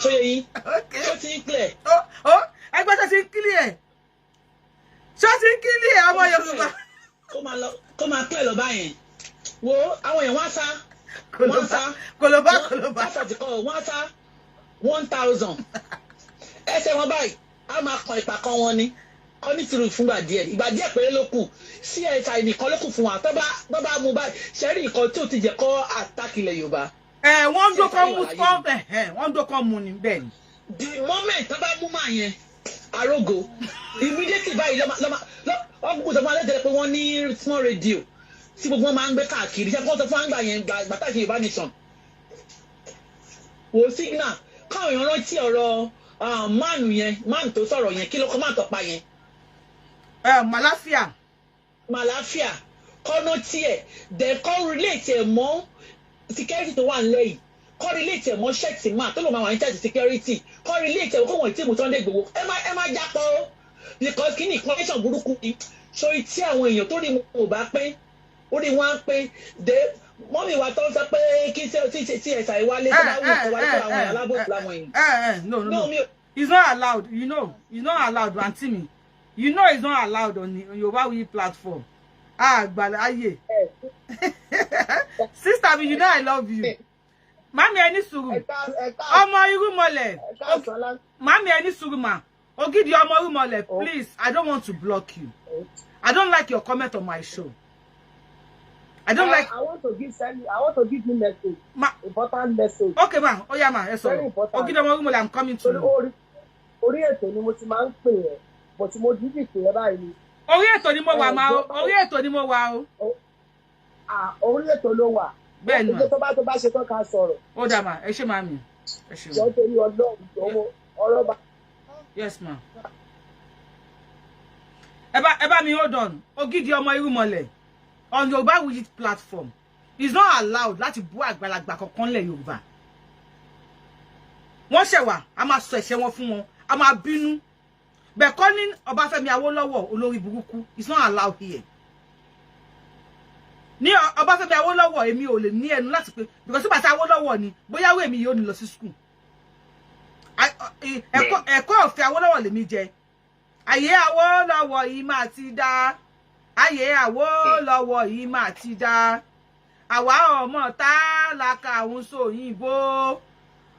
ṣó yẹ yín. ṣó ti ń clear. ẹgbẹ́ tó ti ń clear. ṣó ti ń clear ọmọ Yorùbá. kó máa clear lọ báyẹn. wo àwọn èèyàn wá sá. kòlóbá. wọ́n sá 1000. ẹsẹ̀ wọn báyìí a máa kan ìpàkọ́ wọn ni. Ó ní tìrù fúngbà díẹ̀ péré ló kù CSI nìkan ló kù fún wa tó bá mú báyìí ṣẹ́rí nǹkan tí ó ti jẹ́ kọ́ àtàkì ilẹ̀ Yorùbá. wọ́n dókọ́ mu ni bẹ́ẹ̀ ni. the moment tó bá mú máa yẹn arógo immediately báyìí ọkùnkùn tó máa lẹ́tẹ̀ẹ́ pé wọ́n ní small radio tí gbogbo wọn máa ń gbé káàkiri ṣé kí wọ́n tó fún àgbà yẹn gbàtàkì Yorùbá nation. wò ó signal káwọn èèyàn rántí ọ̀rọ̀ máàlù tó sọ̀rọ̀ yẹn kí ló kọ́ máa tọpa yẹn. Màláfíà kọ́nà tiẹ̀ dẹ̀ kọ́ relate ẹ̀ mọ́ security tó wà nílẹ̀ yìí kọ́ relate ẹ̀ mọ́ ṣẹ́ẹ̀tì máa tó lò máa wà ní charge security kọ́ relate ẹ̀ kó wọ́n tí mo tán dé gbowó ẹ má jápọ̀ o because kí ni information burúkú ni sórí tí àwọn èèyàn tó rí mo ò bá pé ó rí wọn á pé dé mọ́mí wa tó ń sọ pé kí CSI wálé tó bá wù kó wálé tó àwọn alábòsí láwọn èèyàn. No. It's not allowed, you know. It's not allowed, Auntie me. You know it's not allowed on Yorùbáwùyí platform. Gbàláyè. Sister, you know I love you. Mami ẹni sùúrù. Ọmọ irúmọlẹ̀. Mami ẹni sùúrù mà. Ogidi Omorumole, please, I don't want to block you. I don't like your comment on my show. I don't like. I want to give you message. Important message. Okay, ma. Oh yeah, ma. Yes, sir. Ogidi Omorumole, I'm coming to you. Orí ètò ni mo ti máa ń pè ẹ́, but mo dìbì pè ẹ́ báyìí. Orí ètò ni mo wà, ma. Orí ètò ni mo wà o. Orí ètò ló wà. Bẹ́ẹ̀ ni ma. Tó bá ṣe tán ká sọ̀rọ̀. Ó dà ma. Ẹ ṣé ma mi. Ẹ ṣé. Jọ̀ọ́ torí Ọlọ́run ọ̀rọ̀ bá. Yes, ma. Eba mi hold on. Ogidi Omorumole on Yoruba Wujit platform is not allowed láti bú àgbàlagbà kankan lẹ̀ Yorùbá. Wọ́n ṣẹ̀ wá, a máa sọ ẹ̀ṣẹ̀ wọn fún wọn, a máa bínú. But calling Ọbáfẹ́mi Awólọ́wọ̀ olórí burúkú is not allowed here. Ní Ọbáfẹ́mi Awólọ́wọ̀ èmi ò lè ní ẹnu láti pé because bá ta Awólọ́wọ̀ ni bóyá we mi yóò ní lọ sí school. Ẹ̀kọ́ ọ̀fẹ́ Awólọ́wọ̀ lèmi jẹ. Ayé Awólọ́wọ̀ yìí máa ti dá. Ayé Awólọ́wọ̀ yìí máa ti dá. Àwa ọmọ tá la ka un sóyìnbó.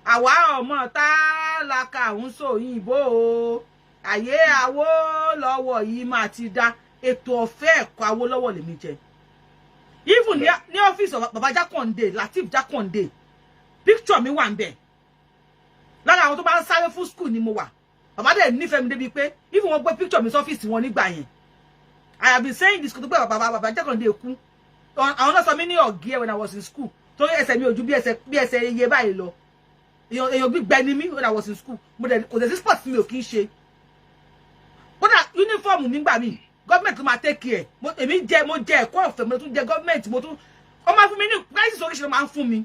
Àwa ọmọ tá la ka un sóyìnbó. Ayé Awólọ́wọ̀ yìí máa ti dá. Ètò ọ̀fẹ́ ẹ̀kọ́ Awólọ́wọ̀ lèmi jẹ. Even ní ọ́fíìsì Baba Jákàndé, Lateef Jákàndé, picture mi wà ńbẹ̀. Lára àwọn tó bá ń sáré fún school ni mo wà. Baba dẹ̀ nífẹ̀ẹ́ mi débi pé even wọ́n gbé picture mi sọ́fíìsì wọn nígbà yẹn. I have been saying this kò tó pé Baba Jákàndé kú. Àwọn náà sọ mí ní ọ̀gí when I was in school. Torí ẹsẹ̀ mi ò ju bí ẹsẹ̀ iye báyìí lọ. Èèyàn gbígbẹ ni mí when I was in school. Mo dẹ̀ kò dẹ̀ sí sport mi ò kí ń ṣe. Kódà uniform nígbà míì government máa take care. Mo jẹ ẹ̀kọ́ ọ̀fẹ́ mo tún jẹ government mo tún ó máa fún mi ní prices oríṣiríṣi máa ń fún mi.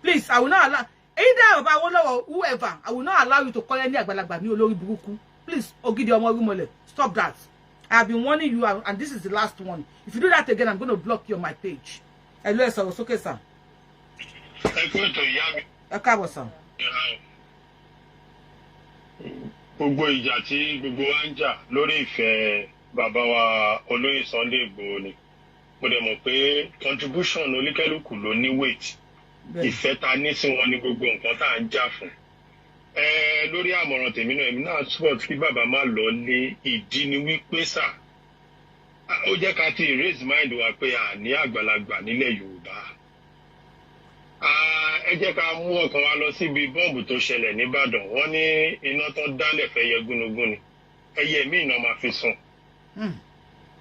Please, I will not allow either Baba Awólọ́wọ̀ whoever, I will not allow you to call any àgbàlagbà ní olórí burúkú. Please, Ogidi Omorumole, stop that. I have been warning you and this is the last one. If you do that again, I'm going to block you on my page. Hello, sir. It's okay, sir. Ẹ káàbọ̀, sir. Gbogbo ìjà tí gbogbo wa ń jà lórí ìfẹ́ bàbá wa Olóyè Sunday Igboho ni. Mo dẹ̀ mọ̀ pé contribution oníkálùkù ló ní weight. Ìfẹ́ ta ní sí wọn ni gbogbo nǹkan tá à ń jà fún. Lórí àmọ̀ràn tèmi náà, èmi náà support kí bàbá má lọ lé ìdí ni wípé sà. Ó jẹ́ ká ti raise mind wa pé a ní àgbàlagbà nílẹ̀ Yorùbá. Ẹ jẹ́ ká mú ọkàn wa lọ síbi bọ́ọ̀bù tó ṣẹlẹ̀ nìbàdàn. Wọ́n ní iná tó dálẹ̀ fẹ́ yẹ gúnugún ni. Ẹyẹ míì náà máa fi sùn.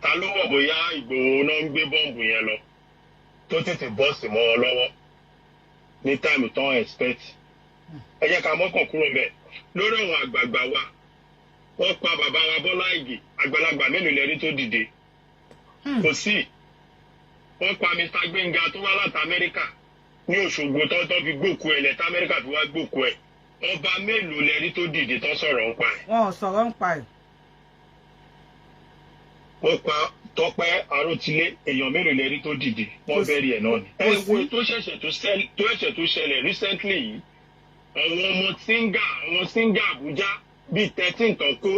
Ta ló mọ̀ bóyá Ìgbòho náà ń gbé bọ́ọ̀bù yẹn lọ tó tètè bọ́ọ̀sì mọ́ wọn lọ́wọ́ ní táìmù tán expect. Ẹ jẹ́ ká mọ́kàn kúrò ńbẹ̀. Lórí àwọn àgbààgbà wa, wọ́n pa bàbá wa Bọ́lá Ìgè, àgbàlagbà mélòó lẹ́rí tó dìde? Kò sí. Wọ́n pa Mr. Gbénga tó wá láti Amẹ́ríkà ní Òṣogbo tó fi gbòkú ẹ̀ lẹ́tà Amẹ́ríkà fi wá gbòkú ẹ̀. Ọba mélòó lẹ́rí tó dìde tó sọ̀rọ̀ ń pa ẹ̀? Wọ́n sọ̀rọ̀ ń pa ẹ̀. Wọ́n pa Tọ́pẹ́ Arótilé, èèyàn mélòó lẹ́rí tó dìde? Wọ́n bẹ̀rẹ̀ ẹ̀ náà ni. Ẹ̀wọ̀n tó ṣẹ̀ṣẹ̀ tó ṣẹlẹ̀ recently yìí, àwọn ọmọ síngà Àbújá bíi 13 tó kó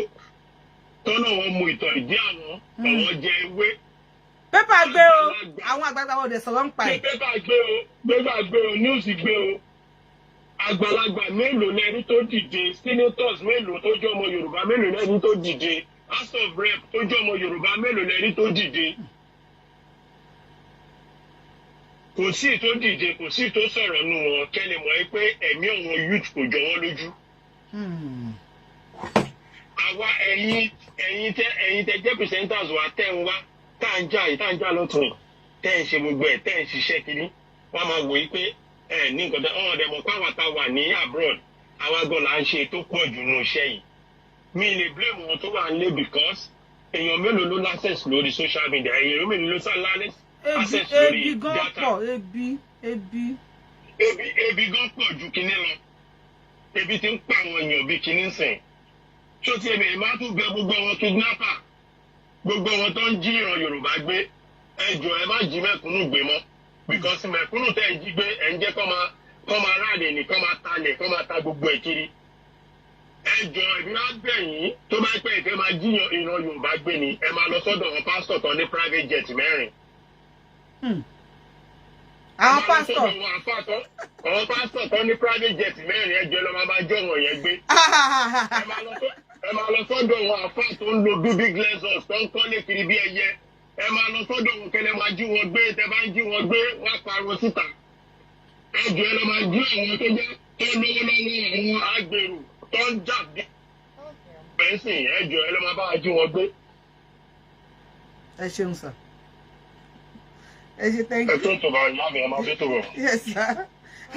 tọ́nà wọn mú ìtọ̀ ìdí àwọn jẹ ewé. Pépà gbé o, àwọn àgbàlagbà wọn ò dẹ̀ sọ̀rọ̀ ń pa ẹ̀. Pépà gbé o, news gbé o. Àgbàlagbà mélòó lẹ́rí tó dìde, senators mélòó tó jẹ́ ọmọ Yorùbá mélòó lẹ́rí tó dìde, House of Rep tó jẹ́ ọmọ Yorùbá mélòó lẹ́rí tó dìde. Kò sí tó dìde, kò sí tó sọ̀rọ̀ nù wọn kẹ́lẹ̀ mọ̀ pé ẹ̀mí àwọn youth kò jọ wọ́n lójú. Àwa ẹ̀yin tẹ́ jẹ́ presenters wa tẹ́ ń wá tá à ń jà lọ́tún tẹ́ ń ṣe gbogbo ẹ̀ tẹ́ ń ṣiṣẹ́ kiri. Wọ́n máa wò yí pé ní nǹkan tẹ́ ọ̀dẹ̀ mọ̀ pé àwa tá wà ní abroad àwa gan là ń ṣe tó pọ̀ jù nù iṣẹ́ yìí. Mi lè blame wọn tó wà nílé because èèyàn mélòó ló access lórí social media, èèyàn mélòó ló sá lálẹ́. Ebi gan pọ̀, ebi gan pọ̀ ju kinní lọ. Ebi ti ń pa àwọn èèyàn bíi kinní sìn. Ṣó ti ẹ̀mí ẹ̀ máa tún gbẹ gbogbo wọn kidnapper, gbogbo wọn tó ń jí ìran Yorùbá gbé. Ẹ jọ̀ọ́ ẹ má jí mẹ̀kúnnù gbé mọ́. Because mẹ̀kúnnù tẹ́ ẹ jí gbé ẹ̀ ń jẹ́ kọ́ máa ráàlì ní kọ́ máa talẹ̀ kọ́ máa ta gbogbo ẹ̀ kiri. Ẹ jọ̀ọ́ ẹ̀mí á bẹ̀ yín tó bá pẹ́ ìfẹ́ máa jí ìran Yorùbá gbé ni ẹ máa lọ sọ́dọ̀ àwọn pásítọ̀ tó ní private jet 4. Àwọn pásítọ̀ tó ní private jet 4 ẹjọ́ lọ máa bá jọ wọn yẹn gbé. ẹ máa lọ sọ́dọ̀ wọn àfáà tó ń lo bíbí glazers tó ń kọ́lé kiri bí ẹyẹ ẹ máa lọ sọ́dọ̀ wọn kẹlẹ́ máa jí wọn gbé tẹ bá ń jí wọn gbé wọ́n á pariwo síta ẹ jọ ẹ lọ máa jí àwọn tó jẹ́ tó lówó lọ́wọ́ àwọn agbèrò tó ń jà bí pẹ́ńsìn ẹ jọ ẹ lọ máa bá wa jí wọn gbé. ẹ ṣeun sir. ẹ ṣe thank you. ẹ tó ń tọ̀bà ìyá mi ẹ máa bí tó rọ. Yes sir.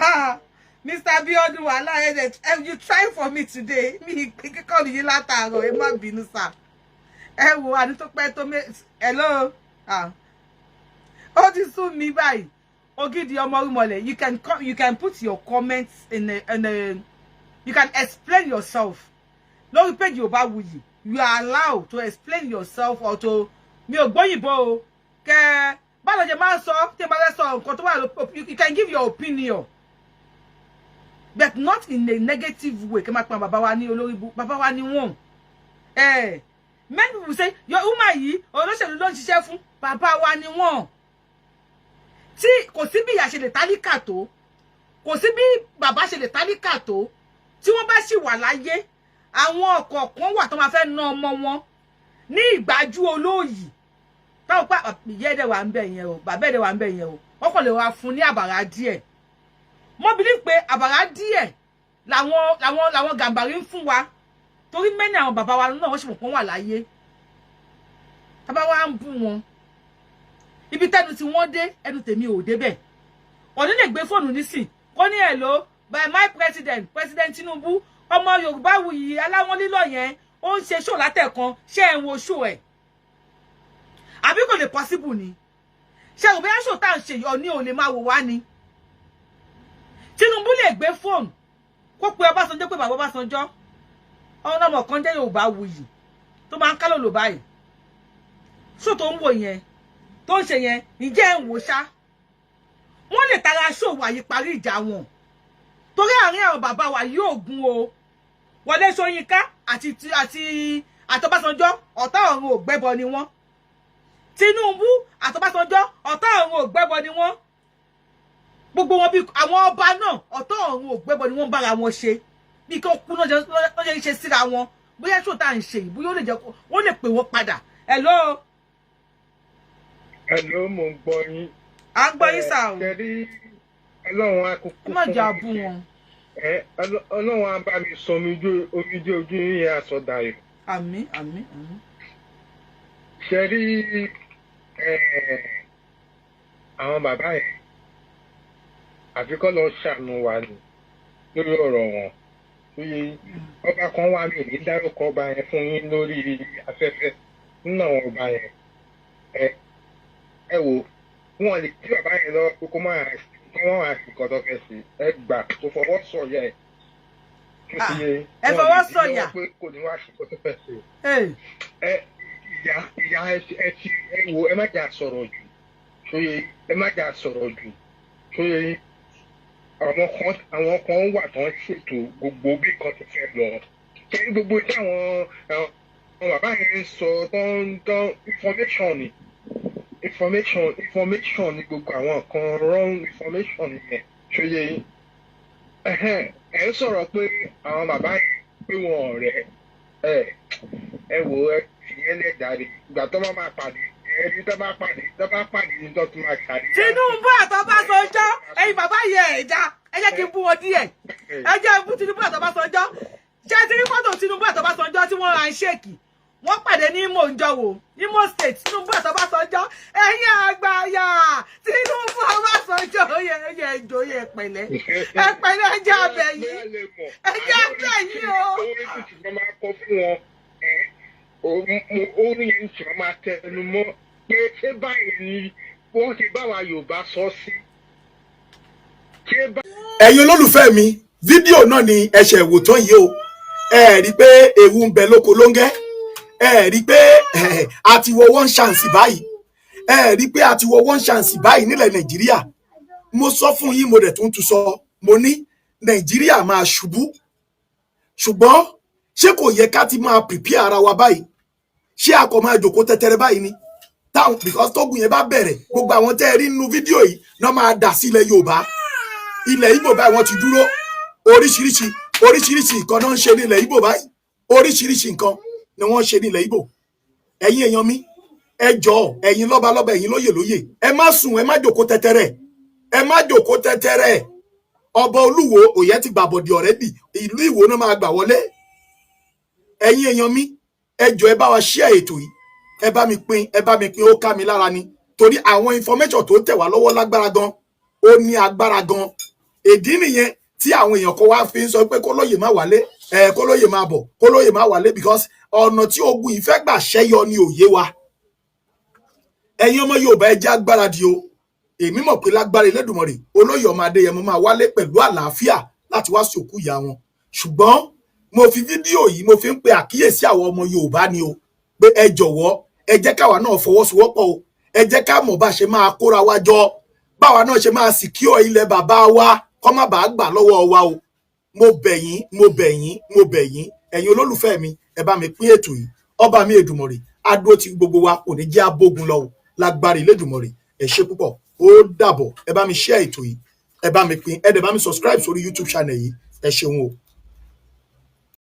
Ha. Mr. Abiodun wàhálà you try for me today. Mi kíkọ́ nìyí látàárọ̀ ẹ má bínú sir. Ẹ wo àní tó pẹ́ tó hello. Ó ti sún mi báyìí. Ogidi Omorumole, you can put your comments in a you can explain yourself. Lórí page Yorùbáwùyí, you are allowed to explain yourself or to mi ò gbóyìnbó o. Kẹ́ báwo jẹ́ máa sọ tí ẹ bá fẹ́ sọ nǹkan tó wà you can give your opinion. But not in a negative way. Kẹ́ máa pa bàbá wa ní olórí bàbá wa ní wọ́n. Many people say your woman yìí olóṣèlú ló ń ṣiṣẹ́ fún bàbá wa ní wọ́n. Tí kò sí bí ìyá ṣe lè tálíkà tó, kò sí bí bàbá ṣe lè tálíkà tó, tí wọ́n bá sì wà láyé, àwọn ọ̀kọ̀ọ̀kan wà tó máa fẹ́ ná ọmọ wọn ní ìgbájú olóyìí. Táwọn pa ìyá ẹ̀dẹ̀ wà ń bẹ̀ yẹn o, bàbá ẹ̀dẹ̀ wà ń bẹ̀ yẹn o, wọ́n kàn lè wá fún ní àbàrà díẹ̀. Mo believe pé àbàrà díẹ̀ làwọn gàmbàrí ń fún wa, torí mẹ́ni àwọn bàbá wa náà wọ́n sì mọ̀ pọ́n wà láyé. Bàbá wa ń bú wọn. Ibi tẹ́nu tí wọ́n dé ẹnu tèmi ò débẹ̀. Ọ̀ní lè gbé fóònù nísìn kó ní hello by my president Tinubu ọmọ Yorùbáwùyí aláwọn lílọ yẹn ó ń ṣe ṣó látẹ̀kan ṣé ẹ̀ ń wo ṣó ẹ̀. Àbí kò lè possible ni. Ṣé òbí aṣọ tá à ń ṣe Ọ̀ní ò lè máa wò wá ni. Tinubu lè gbé fóònù kó pe Ọbásanjọ́ pé bàbá Ọbásanjọ́ ọmọ kan jẹ́ Yorùbáwùyí tó máa ń kálò lò báyìí. Ṣó tó ń wò yẹn tó ń ṣe yẹn ǹjẹ́ ń wò ṣá wọ́n lè tara ṣòwò àyè parí ìjà wọn torí àárín àwọn bàbá wa yóò gún o Wọlé Ṣóyínká àti Ọbásanjọ́ ọ̀tá ọ̀run ò gbẹ́bọ ni wọ́n Tinubu àti Ọbásanjọ́ ọ̀tá ọ̀run ò gbẹ́bọ ni wọ́n gbogbo wọn bí àwọn ọba náà ọ̀tá ọ̀run ò gbẹ́bọ ni wọ́n bára wọn ṣe bí kí wọ́n kú náà jẹ́ ṣe síra wọn bóyá ṣòtá ń ṣe yìí bóyá wọ́n lè pè wọ́n padà hello. Hello, mo ń gbọ́ yín. À ń gbọ́ yín sà o. Kẹ́rí Ọlọ́run akókó. Ẹ má jà bú wọn. Ọlọ́run á bá mi sọ omijé ojú yín yẹn àsọdàyọ̀. Àmín, àmín, àmín. Kẹ́rí àwọn bàbá yẹn àfi kọ́ lọ ṣàánú wa ni lórí ọ̀rọ̀ wọn. Ọba kan wà mí ní dárúkọ ọba yẹn fún yín lórí afẹ́fẹ́ nínú àwọn ọba yẹn. Ẹ wò wọn lè kí bàbá yẹn lọ kókó máa sì kọ́tọ́ fẹ́ sí ẹ gbà kó fọwọ́ sọ̀yà ẹ̀. Ẹ fọwọ́ sọ̀yà. Pé kò ní wá sí kọ́tọ́ fẹ́ sí. Ìyá ẹ wò ẹ má jà sọ̀rọ̀ jù sóye ẹ má jà sọ̀rọ̀ jù sóye àwọn kan wà tó ń ṣètò gbogbo bí kan ti fẹ́ lọ. Kẹ́rí gbogbo tí àwọn bàbá yẹn ń sọ tán information ni gbogbo àwọn kan wrong information yẹn ṣóyè yín ẹ ń sọ̀rọ̀ pé àwọn bàbá yẹn pé wọn ọ̀rẹ́ ẹ wò ẹ fìyẹn lẹ́dàá rẹ̀ ìgbà tó bá máa pàdé ẹni tó bá pàdé ní tó tún máa ṣàrí. Tinubu àtọ́básanjọ́ ẹ̀yin bàbá yẹn ẹ̀dá ẹ jẹ́ kí n bú wọn díẹ̀ ẹ jẹ́ bú Tinubu àtọ́básanjọ́ ṣé ti rí fọ́tò Tinubu àtọ́básanjọ́ tí wọ́n ra ń ṣèkì wọ́n pàdé ní Imo Njọ́wọ́ Imo State Tinubu àtọ́básanjọ́ ẹ̀yin àgbàyà Tinubu Ọbásanjọ́ oyè ìjòyè pẹ̀lẹ́ ẹ pẹ̀lẹ́ ẹ jẹ́ abẹ́yìn ẹ jẹ́ abẹ́yìn o. Orin yẹn tí wọ́n máa tẹnu mọ́ pé ṣé báyìí ni wọ́n ti bá wa Yorùbá sọ sí. Ẹ̀yin olólùfẹ́ mi fídíò náà ni ẹ̀ṣẹ̀ wò tán yìí o ẹ rí pé ewu ń bẹ lóko lóńgẹ́ ẹ rí pé a ti wọ one chance báyìí ẹ rí pé a ti wọ one chance báyìí nílẹ̀ Nàìjíríà mo sọ fún yín mo dẹ̀ tún sọ mo ní Nàìjíríà máa ṣubú ṣùgbọ́n ṣé kò yẹ ká ti máa prepare ara wa báyìí ṣé a kò máa jòkó tẹ́tẹ́rẹ́ báyìí ni táwọn because tógun yẹn bá bẹ̀rẹ̀ gbogbo àwọn tẹ́ ẹ rí nínú fídíò yìí náà máa dà sí ilẹ̀ Yorùbá ilẹ̀ Ìgbò báyìí wọ́n ti dúró oríṣiríṣi nǹkan náà ń ṣe ní ilẹ̀ Ìgbò báyìí oríṣiríṣi nǹkan ni wọ́n ṣe nílẹ̀ Ìgbò. Ẹ̀yin èèyàn mi, ẹ jọ̀ọ́, ẹ̀yin lọ́balọ́ba, ẹ̀yin lóyè, ẹ má sùn, ẹ má jòkó tẹ́tẹ́rẹ́, ẹ má jòkó tẹ́tẹ́rẹ́. Ọba Olúwo òye ti gbàbọ̀dì already, ìlú Ìwó náà máa gbà wọlé. Ẹ̀yin èèyàn mi, ẹ jọ̀ọ́ ẹ bá wa share ètò yìí, ẹ bá mi pín, ó ká mi lára ni, torí àwọn information tó tẹ̀ wá lọ́wọ́ lágbára gan, ó ní agbára gan. Ìdí nìyẹn tí àwọn èèyàn kan wá fi ń sọ pé kólóyè má wálé, kólóyè má bọ̀, kólóyè má wálé, because ọ̀nà tí ogun yìí fẹ́ gbà ṣẹ́yọ ni òye wa. Ẹ̀yin ọmọ Yorùbá ẹ jẹ́ agbáradì o. Èmi mọ̀ pé lágbára Elédùmarè olóyè ọmọ Adéyẹmọ máa wálé pẹ̀lú àlàáfíà láti wá sí òkú ìyá wọn. Ṣùgbọ́n mo fi fídíò yìí mo fi ń pe àkíyèsí àwọn ọmọ Yorùbá ni o, pé ẹ jọ̀wọ́ ẹ jẹ́ káwa náà fọwọ́sowọ́pọ̀ o. Ẹ jẹ́ ká mọ̀ bá ṣe máa kóra wa jọ, báwa náà ṣe máa secure ilẹ̀ bàbá wa kó má bàa gbà lọ́wọ́ wa o. Mo bẹ̀ yín, ẹ̀yin olólùfẹ́ mi, ẹ bá mi pín ètò yìí. Ọba mi Èdùmàrè á dúró ti gbogbo wa, kò ní jẹ́ abógun lọ o. Lágbára Elédùmarè, ẹ ṣé púpọ̀, ó dàbọ̀. Ẹ bá mi share ètò yìí, ẹ bá mi pín, ẹ dẹ̀ bá mi subscribe sórí YouTube channel yìí. Ẹ ṣeun o.